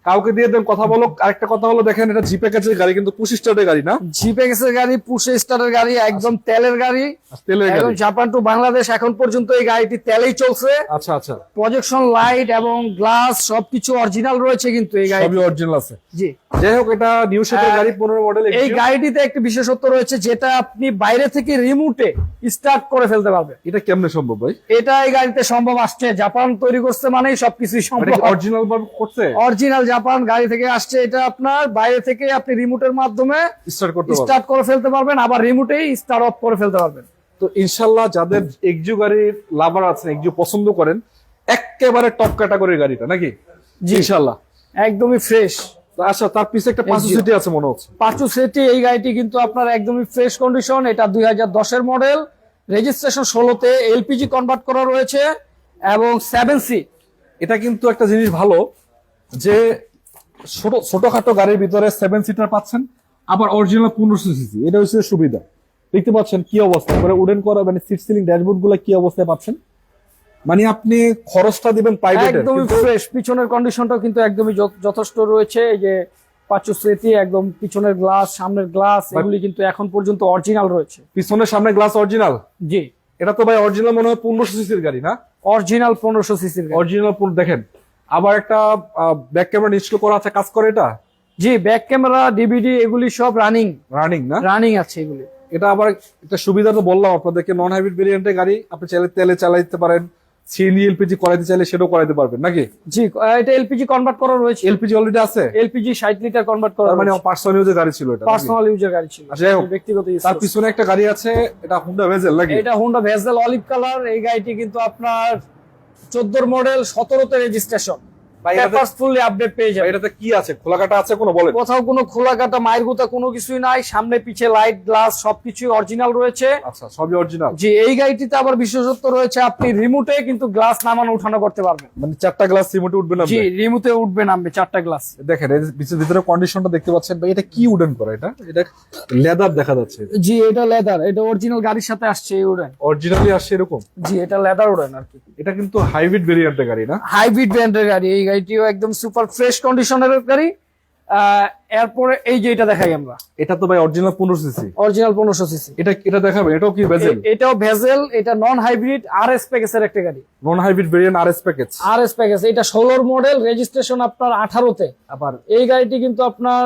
কাউকে দিয়ে দেন, কথা বলো। আরেকটা কথা হলো, দেখেন এটা জি প্যাকেজের গাড়ি, কিন্তু পুশ স্টার্টের গাড়ি না, জিপেক্স এর গাড়ি, পুশে স্টারের গাড়ি, একদম তেলের গাড়ি, তেলের একদম গাড়ি। Japan to Bangladesh. এখন পর্যন্ত এই গাড়িটি তেলেই চলছে। আচ্ছা আচ্ছা, প্রজেকশন লাইট এবং গ্লাস সবকিছু অরিজিনাল রয়েছে কিন্তু এই গাড়ি। সবই অরিজিনাল আছে। জি, যাই হোক, এটা নিউ শেপের গাড়ি, 15 মডেল। এই গাড়িটিতে একটি বিশেষত্ব রয়েছে, যেটা আপনি বাইরে থেকে রিমোটে স্টার্ট করে ফেলতে পারবেন। এটা কেমনে সম্ভব ভাই? এটা এই গাড়িতে সম্ভব। আসছে জাপান তৈরি করছে মানেই সবকিছুই সম্ভব। অরিজিনাল ভাবে করছে, অরিজিনাল জাপান গাড়ি থেকে আসছে। এটা আপনার বাইরে থেকে আপনি রিমোটের মাধ্যমে স্টার্ট করতে পারবে। স্টার্ট করে ফেলতে পারবেন, আবার রিমোটেই স্টার্ট অফ করে ফেলতে পারবেন। তো ইনশাল্লাহ যাদের এক্সিও গাড়ির লাভার আছেন, এক্সিও পছন্দ করেন, একেবারে টপ ক্যাটাগরির গাড়িটা নাকি? জি, ইনশাল্লাহ একদমই ফ্রেশ। আচ্ছা, তার পিছে একটা 500 সিটি আছে মনে হচ্ছে। 5 সিটি এই গাড়িটি কিন্তু আপনার একদমই ফ্রেশ কন্ডিশন। এটা 2010 এর মডেল, রেজিস্ট্রেশন 16তে, এলপিজি কনভার্ট করা রয়েছে, এবং 7 সিট। এটা কিন্তু একটা জিনিস ভালো যে ছোটখাটো গাড়ির ভিতরে 7 সিটার পাচ্ছেন, আবার অরিজিনাল 1500 সিসি, এটা হচ্ছে সুবিধা। দেখতে পাচ্ছেন কি অবস্থা, মানে উডেন করা, মানে সিট সিলিং ড্যাশবোর্ড গুলো কি অবস্থায় পাচ্ছেন। মানে আপনি খরচটা দিবেন প্রাইভেট, একদমই ফ্রেশ। পিছনের কন্ডিশনটাও কিন্তু একদমই যথেষ্ট রয়েছে। এই যে পাঁচু স্মৃতি, একদম পিছনের গ্লাস, সামনের গ্লাস, এগুলি কিন্তু এখন পর্যন্ত অরিজিনাল রয়েছে। পিছনের সামনে গ্লাস অরিজিনাল। জি, এটা তো ভাই অরিজিনাল মনে হয় 1500 সিসির গাড়ি না? অরিজিনাল 1500 সিসির। অরিজিনাল দেখেন, আবার একটা ব্যাক ক্যামেরা ইনস্টল করা আছে, কাজ করে এটা? জি, ব্যাক ক্যামেরা, ডিভিডি এগুলি সব রানিং না? রানিং আছে এগুলি। এটা আবার একটা সুবিধা তো বললাম আপনাদেরকে, নন হাইব্রিড ভেরিয়েন্টের গাড়ি, আপনি চাইলে তেলে চালাইতে পারেন, সিএনজি এলপিজি করাইতে চাইলে সেটাও করাইতে পারবেন নাকি? জি, এটা এলপিজি কনভার্ট করা রয়েছে। এলপিজি অলরেডি আছে? এলপিজি 60 লিটার কনভার্ট করা, মানে পার্সোনাল ইউজের গাড়ি ছিল এটা? পার্সোনাল ইউজের গাড়ি ছিল, আচ্ছা, যাই হোক, ব্যক্তিগত ইউজ। তার পিছনে একটা গাড়ি আছে, এটা হুন্ডা ভেজেল নাকি? এটা হুন্ডা ভেজেল অলিভ কালার। এই গাড়িটি কিন্তু আপনার 14 মডেল, 17তে রেজিস্ট্রেশন, পেপারস ফুললি আপডেট পেয়ে যাবেন। এটাতে কি আছে, খোলাকাটা আছে কোনো বলেন? কোথাও কোনো খোলা কাটা মায়ের গুতা কোনো কিছুই নাই। সামনে পিছে লাইট, গ্লাস সবকিছু অরিজিনাল রয়েছে। আচ্ছা, সবই অরিজিনাল। জি, এই গাড়িটিতে আবার বিশেষত্ব রয়েছে, আপনি রিমোটে কিন্তু গ্লাস নামানো উঠানো করতে পারবেন। মানে 4টা গ্লাস রিমোটে উঠবে না? জি, রিমোটে উঠবে নামবে 4টা গ্লাস। দেখেন এর ভিতরে কন্ডিশনটা দেখতে পাচ্ছেন ভাই, এটা কি উডেন করা? এটা লেদার দেখা যাচ্ছে। জি, এটা লেদার, এটা অরিজিনাল গাড়ির সাথে আসছে এই উডেন। অরিজিনালি আসছে এরকম? জি, এটা লেদার উডেন আর কি। এটা কিন্তু হাইব্রিড ভেরিয়েন্টের গাড়ি না? হাইব্রিড ব্র্যান্ডের গাড়ি। এই গাড়িটিও একদম সুপার ফ্রেশ কন্ডিশনের গাড়ি। এরপরে এই যে এটা দেখাই আমরা, এটা তো ভাই অরিজিনাল 1500 সিসি। Original 1500 CC. এটা দেখাবে, এটাও কি ভেজেল? এটাও ভেজেল। এটা নন হাইব্রিড আরএস প্যাকেজের একটা গাড়ি। Non hybrid variant RS package. RS package, এটা 16 মডেল, রেজিস্ট্রেশন আপনার 18তে। আবার এই গাড়িটি কিন্তু আপনার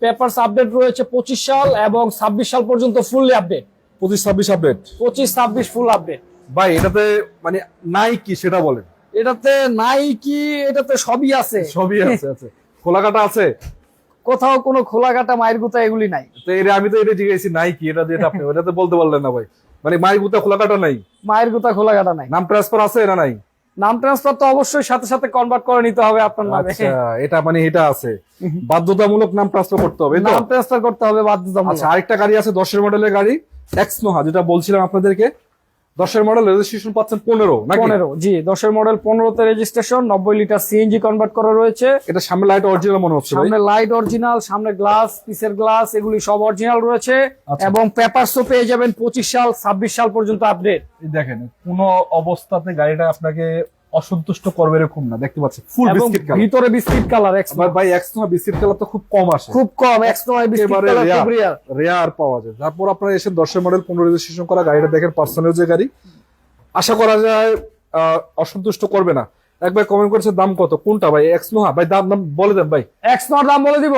পেপারস আপডেট রয়েছে 25 সাল এবং 26 সাল পর্যন্ত fully update. 25-26 update? 25-26 full update. ভাই এটাতে মানে নাই কি সেটা বলেন? এটাতে নাই কি, এটাতে সবই আছে। সবই আছে। আছে, খোলাকাটা আছে? কোথাও কোনো খোলা কাটা মায়ের গুতা এগুলি নাই। তো আমি তো এটা জিজ্ঞাসি নাই কি, এটা যেটা আপনি ওটাতে বলতে পারলেন না ভাই। মানে মায়ের গুতা খোলাকাটা নাই? মায়ের গুতা খোলা কাটা নাই। নাম ট্রান্সফার আছে না নাই? নাম ট্রান্সফার তো অবশ্যই সাথে সাথে কনভার্ট করে নিতে হবে আপনার নামে। আচ্ছা, এটা মানে এটা আছে, বাধ্যতামূলক নাম ট্রান্সফার করতে হবে তো? নাম ট্রান্সফার করতে হবে বাধ্যতামূলক। আচ্ছা, আরেকটা গাড়ি আছে 10 মডেলের গাড়ি, এক্সনোহা, যেটা বলছিলাম আপনাদেরকে। 10 মডেল, রেজিস্ট্রেশন পাচ্ছেন 15 নাকি? 15, জি, 10 মডেল 15তে রেজিস্ট্রেশন, 90 লিটার সিএনজি কনভার্ট করা রয়েছে। এটা সামনে লাইট অরিজিনাল মনে হচ্ছে ভাই? সামনে লাইট অরিজিনাল, সামনে গ্লাস, পিসের গ্লাস এগুলি সব অরিজিনাল রয়েছে। আচ্ছা। এবং পেপারসও পেয়ে যাবেন 25 সাল 26 সাল পর্যন্ত আপডেট। দেখেন কোন অবস্থাতে গাড়িটা আপনাকে অসন্তুষ্ট করবে এরকম না, দেখতে পাচ্ছেন ফুল এবং বিস্কিট কালার। ভিতরে বিস্কিট কালার। ভাই এক্সনোহা বিস্কিট কালার তো খুব কম আসে, খুব কম। এক্সনোহা বিস্কিট কালার খুব রেয়ার। রেয়ার পাওয়া যায়। তারপর আপনারা এসে 10 মডেল 15 রেজিস্ট্রেশন করা গাড়িটা দেখেন, পার্সোনাল যে গাড়ি, আশা করা যায় অসন্তুষ্ট করবে না। একবার কমেন্ট করেছে দাম কত, কোনটা ভাই? এক্সনোহা? ভাই দাম বলে দেন ভাই। এক্সনোহার দাম বলে দিব?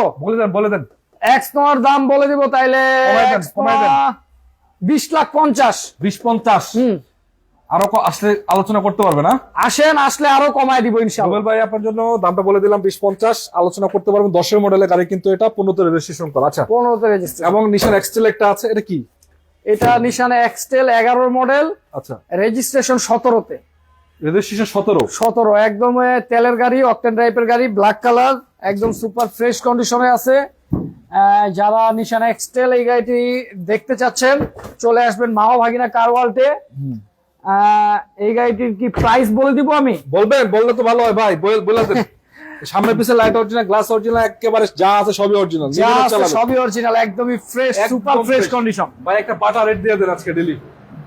বলে দেন। এক্সনোহার দাম বলে দিব তাইলে। কমায় দেন। 20,50,000। 20-50? আরো আসলে আলোচনা করতে পারবে না? আসেন, আসলে আরো কমায় দিব ইনশাআল্লাহ। রুবেল ভাই আপনার জন্য দামটা বলে দিলাম 20-50, আলোচনা করতে পারবেন। 10 মডেলের গাড়ি কিন্তু এটা, 15তে রেজিস্ট্রেশন করা। আচ্ছা, 15তে রেজিস্ট্রেশন। এবং নিশান এক্সটেল একটা আছে, এটা কি? এটা নিশান এক্সটেল 11 মডেল, আচ্ছা, রেজিস্ট্রেশন 17তে। রেজিস্ট্রেশন 17? একদম তেলের গাড়ি, অকটেন টাইপের গাড়ি, ব্ল্যাক কালার, একদম সুপার ফ্রেশ কন্ডিশনে আছে। যারা নিশান এক্সটেল এই গাড়িটি দেখতে চাচ্ছেন চলে আসবেন মামা ভাগিনা কার ওয়ার্ল্ডে। এই গাড়িটির কি প্রাইস বলে দিব আমি? বললে তো ভালো হয় ভাই, বলে দেন। সামনে পিছে লাইট অরিজিনাল, গ্লাস অরিজিনাল, একেবারে যা আছে সবই অরিজিনাল। সবই অরিজিনাল, একদমই ফ্রেশ, সুপার ফ্রেশ কন্ডিশন। ভাই একটা বাটা রেট দিয়ে দেন আজকে ডেলি।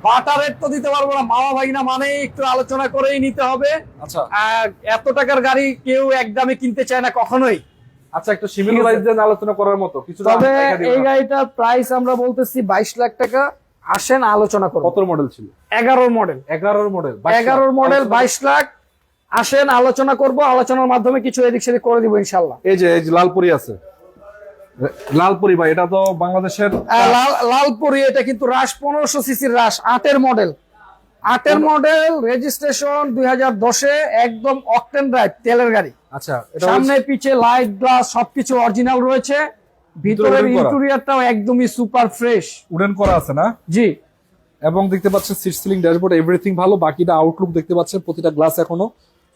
বাটা রেট তো দিতে পারবো না, মামা ভাগিনা মানে একটু আলোচনা করেই নিতে হবে। আচ্ছা, এত টাকার গাড়ি কেউ একদমে কিনতে চায় না কখনোই। আচ্ছা, একটু সিমিলার প্রাইস দেন আলোচনা করার মতো কিছু। তবে এই গাড়িটার প্রাইস আমরা বলতেছি 22 লাখ টাকা। আসেন আলোচনা করব। কত মডেল ছিল? 11 মডেল। 11 মডেল 22 লাখ। আসেন আলোচনা করব, আলোচনার মাধ্যমে কিছু এদিক সেদিক করে দিব ইনশাআল্লাহ। এই যে লালপুরি আছে, লালপুরি ভাই, এটা তো বাংলাদেশের লালপুরি। এটা কিন্তু রাশ 1500 সিসির রাশ, 8 মডেল। 8 মডেল, রেজিস্ট্রেশন 2010-এ, একদম অকটেন ড্রাইভ তেলের গাড়ি। আচ্ছা, সামনে পিছে লাইট, গ্লাস সবকিছু অরিজিনাল রয়েছে। ভিতরের ইন্টেরিয়রটাও একদমই সুপার ফ্রেশ, উডেন করা আছে না? জি। এবং দেখতে পাচ্ছেন সিট সিলিং, ড্যাশবোর্ড, এভরিথিং ভালো। বাকিটা আউটলুক দেখতে পাচ্ছেন, প্রতিটা গ্লাস এখনো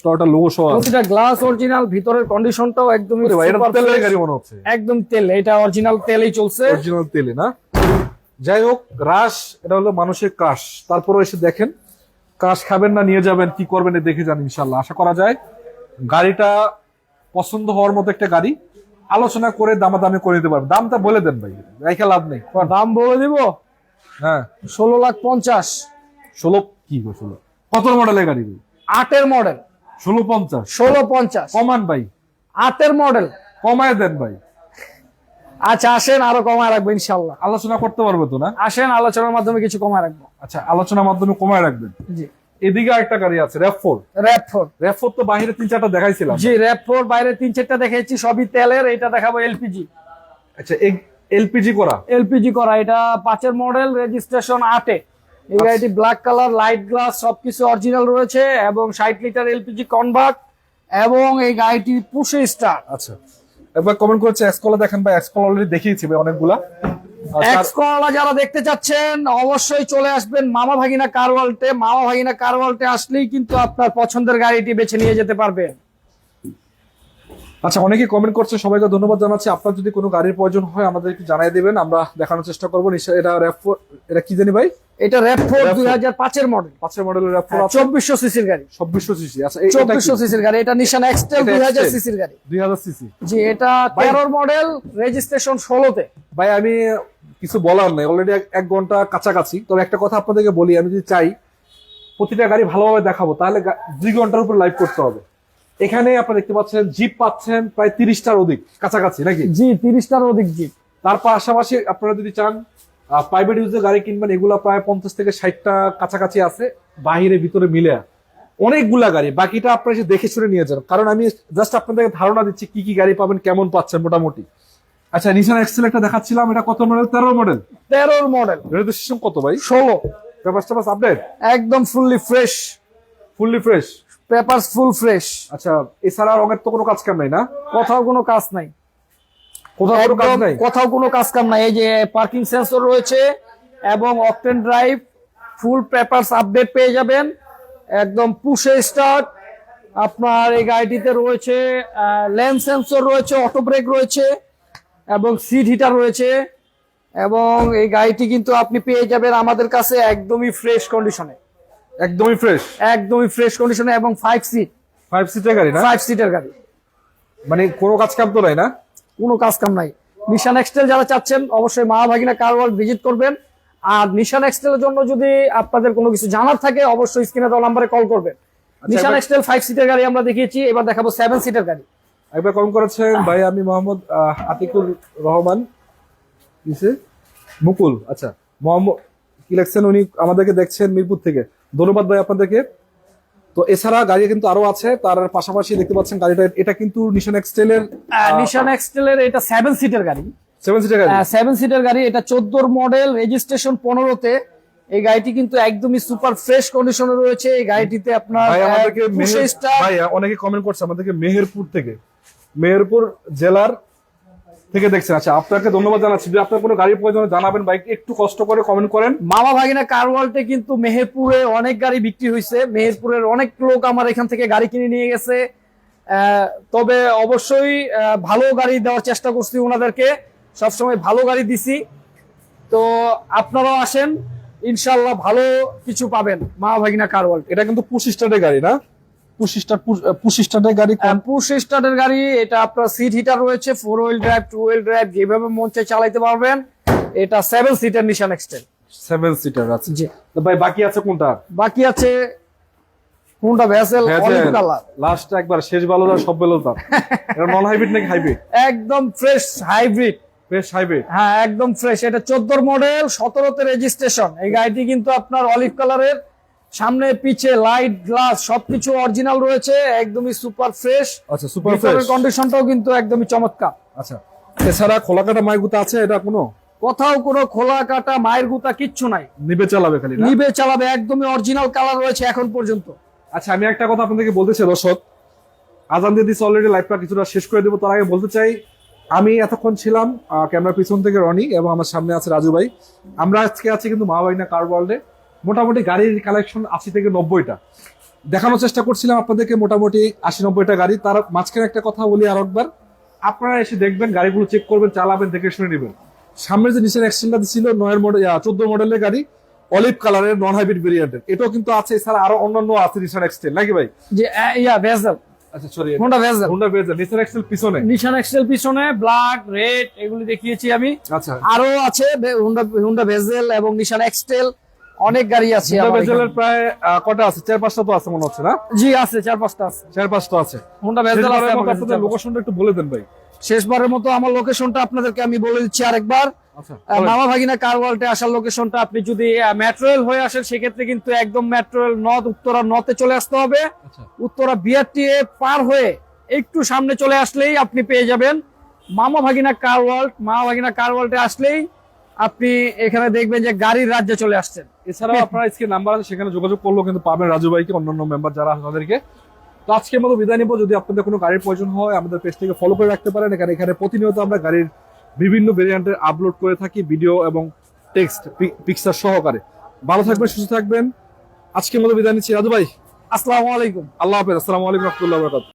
টয়োটা লোগো সহ আছে। প্রতিটা গ্লাস অরিজিনাল, ভিতরের কন্ডিশনটাও একদমই সুপার তেলের গাড়ি মনে হচ্ছে। একদম তেল, এটা অরিজিনাল তেলেই চলছে। অরিজিনাল তেলে না? যাই হোক, রাশ এটা হলো মানুষের ক্রাশ। তারপরে এসে দেখেন, ক্রাশ খাবেন না নিয়ে যাবেন, কি করবেন দেখে যান ইনশাআল্লাহ। আশা করা যায় গাড়িটা পছন্দ হওয়ার মতো একটা গাড়ি। আলোচনা করে দামাদামি করে দিতে পারবো। দামটা বলে দেন ভাই, রাইখা লাভ নেই। দাম বলে দিব হ্যাঁ 16,50,000। 16 কি গো 16 কত মডেলের গাড়ি ভাই? 8-এর মডেল। 1650 16,50,000 কমান ভাই, 8-এর মডেল। কমায় দেন ভাই। আচ্ছা আসেন, আরো কমায় রাখবো ইনশাল্লাহ। আলোচনা করতে পারবো তো না? আসেন, আলোচনার মাধ্যমে কিছু কমায় রাখবো। আচ্ছা আলোচনার মাধ্যমে কমায় রাখবেন। জি। এদিকে আরেকটা গাড়ি আছে RAV4। RAV4 তো বাইরে 3-4টা দেখাইছিলাম। জি, RAV4 বাইরে 3-4টা দেখেছি, সবই তেলের। এটা দেখাবো এলপিজি। আচ্ছা এলপিজি করা। এলপিজি করা, এটা 5-এর মডেল, রেজিস্ট্রেশন 8-এ। এই গাড়িটি ব্ল্যাক কালার, লাইট গ্লাস সবকিছু অরিজিনাল রয়েছে এবং 60 লিটার এলপিজি কনভার্ট, এবং এই গাড়িটি পুশে স্টার্ট। আচ্ছা একবার কমেন্ট করেছে এক্সকলা দেখেন ভাই, এক্সকলা অলরেডি দেখিয়েছি ভাই অনেকগুলা। এক্সকলা যারা দেখতে চাচ্ছেন অবশ্যই চলে আসবেন মামা ভাগিনা কার ওয়ার্ল্ডে। মামা ভাগিনা কার ওয়ার্ল্ডে আসলেই কিন্তু আপনার পছন্দের গাড়িটি বেছে নিয়ে যেতে পারবেন। আচ্ছা অনেকে কমেন্ট করছে, সবাইকে ধন্যবাদ জানাচ্ছি। আপনার যদি কোনো গাড়ির প্রয়োজন হয় আমাদের একটু জানিয়ে দিবেন, আমরা দেখানোর চেষ্টা করবো। এটা RAV4, এটা কি জানি ভাই? এটা RAV4 2005-এর মডেল। 5-এর মডেলের RAV4 আছে, 2400 সিসির গাড়ি। 2400 সিসি। আচ্ছা 2400 সিসির গাড়ি। এটা নিশান এক্সটেল 2000 সিসির গাড়ি। 2000 সিসি। জি, এটা 13-এর মডেল, রেজিস্ট্রেশন 16-তে। ভাই আমি কিছু বলার নাই, অলরেডি 1 ঘন্টা কাছাকাছি। তবে একটা কথা আপনাদেরকে বলি, আমি যদি চাই প্রতিটা গাড়ি ভালোভাবে দেখাবো তাহলে 2 ঘন্টার উপর লাইভ করতে হবে। এখানে আপনারা দেখতে পাচ্ছেন জিপ পাচ্ছেন প্রায় 30টার অধিক কাছাকাছি নাকি? জি, 30টার অধিক জিপ। তার পাশাপাশি আপনারা যদি চান প্রাইভেট ইউজের গাড়ি কিনবেন, এগুলা প্রায় 50 থেকে 60টা কাছাকাছি আছে, বাহিরে ভিতরে মিলে অনেকগুলা গাড়ি। বাকিটা আপনারা এসে দেখে শুনে নিয়ে যান, কারণ আমি জাস্ট আপনাদেরকে ধারণা দিচ্ছি কি কি গাড়ি পাবেন, কেমন পাচ্ছেন মোটামুটি। আচ্ছা নিশান এক্সেল একটা দেখাচ্ছিলাম, এটা কত মডেল? 13 মডেল। 13-এর মডেল, রেজিস্ট্রেশন কত ভাই? 16। পেপারস আপডেট একদম fully fresh. Fully fresh, papers full fresh. আচ্ছা এছাড়া রঙের তো কোনো কাজ কাম নাই না? কোথাও কোনো কাজ নাই। কোথাও কোনো কাজ নাই? কোথাও কোনো কাজ কাম নাই। এই যে পার্কিং সেন্সর রয়েছে এবং অকটেন ড্রাইভ, ফুল পেপারস আপডেট পেয়ে যাবেন, একদম পুশে স্টার্ট। আপনার এই গাড়িটিতে রয়েছে লেন সেন্সর রয়েছে, অটো ব্রেক রয়েছে এবং সিট হিটার রয়েছে। এবং এই গাড়িটি কিন্তু আপনি পেয়ে যাবেন আমাদের কাছে একদমই ফ্রেশ কন্ডিশনে। একদমই ফ্রেশ, একদমই ফ্রেশ কন্ডিশনে এবং 5 সিটের গাড়ি না? 5 সিটের গাড়ি, মানে কোনো কাজ কাম তো নাই না? কোনো কাজ কাম নাই। নিশান এক্সটেল যারা চাচ্ছেন অবশ্যই মা ভাগিনা কার ওয়ার্ল্ড ভিজিট করবেন। আর নিশান এক্সটেলের জন্য যদি আপনাদের কোনো কিছু জানার থাকে অবশ্যই স্ক্রিনে দেওয়া নাম্বারে কল করবেন। নিশান এক্সটেল 5 সিটের গাড়ি আমরা দেখিয়েছি, এবার দেখাবো 7 সিটের গাড়ি। একবার কম করেছেন ভাই, আমি মোহাম্মদ আতিকুর রহমান মুকুল। আচ্ছা মোহাম্মদ কি লিখছেন, উনি আমাদেরকে দেখছেন মিরপুর থেকে, ধন্যবাদ ভাই আপনাদেরকে। তো এছাড়া গাড়ি কিন্তু আরো আছে, তার পাশাপাশি দেখতে পাচ্ছেন গাড়িটা, এটা কিন্তু নিশান এক্সটেলের নিশান এক্সটেলের এটা 7 সিটের গাড়ি। 7 সিটের গাড়ি। 7 সিটের গাড়ি, এটা 14 মডেল, রেজিস্ট্রেশন 15-তে। এই গাড়িটি কিন্তু একদমই সুপার ফ্রেশ কন্ডিশনে রয়েছে। এই গাড়িটিতে আপনার ভাই আমাদেরকে ভাই অনেকে কমেন্ট করছে আমাদেরকে মেহেরপুর থেকে, মেহেরপুর জেলার থেকে দেখছেন। আচ্ছা আপনাকে ধন্যবাদ জানাচ্ছি। যদি আপনার কোনো গাড়ির প্রয়োজন জানাবেন ভাই, একটু কষ্ট করে কমেন্ট করেন। মামা ভাগিনা কার ওয়ার্ল্ডে কিন্তু মেহেরপুরে অনেক গাড়ি বিক্রি হয়েছে, মেহেরপুরের অনেক লোক আমার এখান থেকে গাড়ি কিনে নিয়ে গেছে। তবে অবশ্যই ভালো গাড়ি দেওয়ার চেষ্টা করছি ওনাদেরকে, সবসময় ভালো গাড়ি দিছি। তো আপনারাও আসেন, ইনশাল্লাহ ভালো কিছু পাবেন মামা ভাগিনা কার ওয়ার্ল্ড। এটা কিন্তু পুশ স্টার্টের গাড়ি না? পুশ স্টার্টের গাড়ি, পুশ স্টার্টের গাড়ি। এটা আপনার সিট হিটার রয়েছে, 4 হুইল ড্রাইভ, 2 হুইল ড্রাইভ, যেভাবে মন চায় চালাইতে পারবেন। এটা 7 সিটার নিশান এক্সটেল। 7 সিটার আছে। জি। তো ভাই বাকি আছে কোনটা? বাকি আছে কোনটা? Vessel olive colour. লাস্ট একবার শেষ ভালো না সব ভালো তার। এটা নন হাইব্রিড নাকি হাইব্রিড? একদম ফ্রেশ হাইব্রিড। ফ্রেশ হাইব্রিড, হ্যাঁ একদম ফ্রেশ। এটা 14 মডেল, 17-তে রেজিস্ট্রেশন। এই গাড়িটি কিন্তু আপনার অলিভ কালারের, সামনে পিছে লাইট গ্লাস সবকিছু অরিজিনাল রয়েছে, একদমই সুপার ফ্রেশ। আচ্ছা সুপার ফ্রেশ, কন্ডিশনটাও কিন্তু একদমই চমৎকার। আচ্ছা এছাড়া খোলা কাটা মাই গুতা আছে? এটা কোনো কোথাও কোনো খোলা কাটা মায়ের গুতা কিচ্ছু নাই, নিবে চালাবে খালি না? নিবে চালাবে, একদমই অরিজিনাল কালার রয়েছে এখন পর্যন্ত। আচ্ছা আমি একটা কথা আপনাদেরকে বলতে চাই, দর্শক আজান দিয়ে দিচ্ছে অলরেডি, লাইভটা কিছুটা শেষ করে দেবো। তার আগে বলতে চাই, আমি এতক্ষণ ছিলাম ক্যামেরার পিছন থেকে রনি এবং আমার সামনে আছে রাজু ভাই। আমরা আজকে আছি কিন্তু মা ভাগিনা কার ওয়ার্ল্ডে। মোটামুটি গাড়ির কালেকশন 80 থেকে 90টা দেখানোর চেষ্টা করছিলাম আপনাদেরকে, মোটামুটি 80-90টা গাড়ি। তার মাঝখানে একটা কথা বলি আর একবার, আপনারা এসে দেখবেন, গাড়িগুলো চেক করবেন, চালাবেন, দেখে শুনে নেবেন। সামনের যে নিচের এক্সটেলটা ছিল 9 মডেল 14 মডেলের গাড়ি, অলিভ কালারের নন হাইব্রিড ভেরিয়েন্টের, এটাও কিন্তু আছে। এছাড়া আরো অন্যান্য আছে নিশান এক্সটেল নাকি ভাই? যে ভেসেল আচ্ছা sorry, Honda Vezel. Honda Vezel, Nissan এক্সেল পিছনে। নিশান এক্সেল পিছনে ব্ল্যাক, রেড এগুলি দেখিয়েছি আমি। আচ্ছা, আরো আছে হোন্ডা ভেজেল এবং নিশান এক্সটেল, অনেক গাড়ি আছে হোন্ডা আমার ভেজেলের এখানে। প্রায় কটা আছে? 4-5টা তো আছে মনে হচ্ছে না? জি আছে, 4-5টা আছে 4-5টা আছে। হোন্ডা ভেজেল আছে শেষবারের আমার মতো কাছে, আপনাদের 4-5টা। লোকেশনটা একটু বলে দেন ভাই। শেষবারের মতো আমার লোকেশনটা আপনাদেরকে আমি বলে দিচ্ছি আরেকবার। আচ্ছা, মামা ভাগিনা কার ওয়ার্ল্ডে আসার লোকেশনটা, আপনি যদি মেট্রো রেল হয়ে আসেন সেক্ষেত্রে কিন্তু একদম মেট্রো রেল নর্থ, উত্তরা নর্থে চলে আসতে হবে। আচ্ছা, উত্তরা বিআরটিএ পার হয়ে একটু সামনে চলে আসলেই আপনি পেয়ে যাবেন মামা ভাগিনা কার ওয়ার্ল্ড। মামা ভাগিনা কার ওয়ার্ল্ডে আসলেই আপনি এখানে দেখবেন যে গাড়ির রাজ্যে চলে আসছেন। এছাড়াও আপনারা আজকে নাম্বার আছে, সেখানে যোগাযোগ করলেও কিন্তু পাবেন রাজু ভাইকে, অন্যান্য মেম্বার যারা আছে তাদেরকে। তো আজকের মতো বিদায় নিব। যদি আপনাদের কোনো গাড়ির প্রয়োজন হয় আমাদের পেজটিকে ফলো করে রাখতে পারেন। এখানে প্রতিনিয়ত আমরা গাড়ির বিভিন্ন ভেরিয়েন্টের আপলোড করে থাকি, ভিডিও এবং টেক্সট পিকচার সহকারে। ভালো থাকবেন, সুস্থ থাকবেন। আজকের মতো বিদায় নিচ্ছি রাজু ভাই। আসসালামু আলাইকুম। আল্লাহ হাফেজ। আসসালামু আলাইকুম রহমতুল্লাহ বরকাত।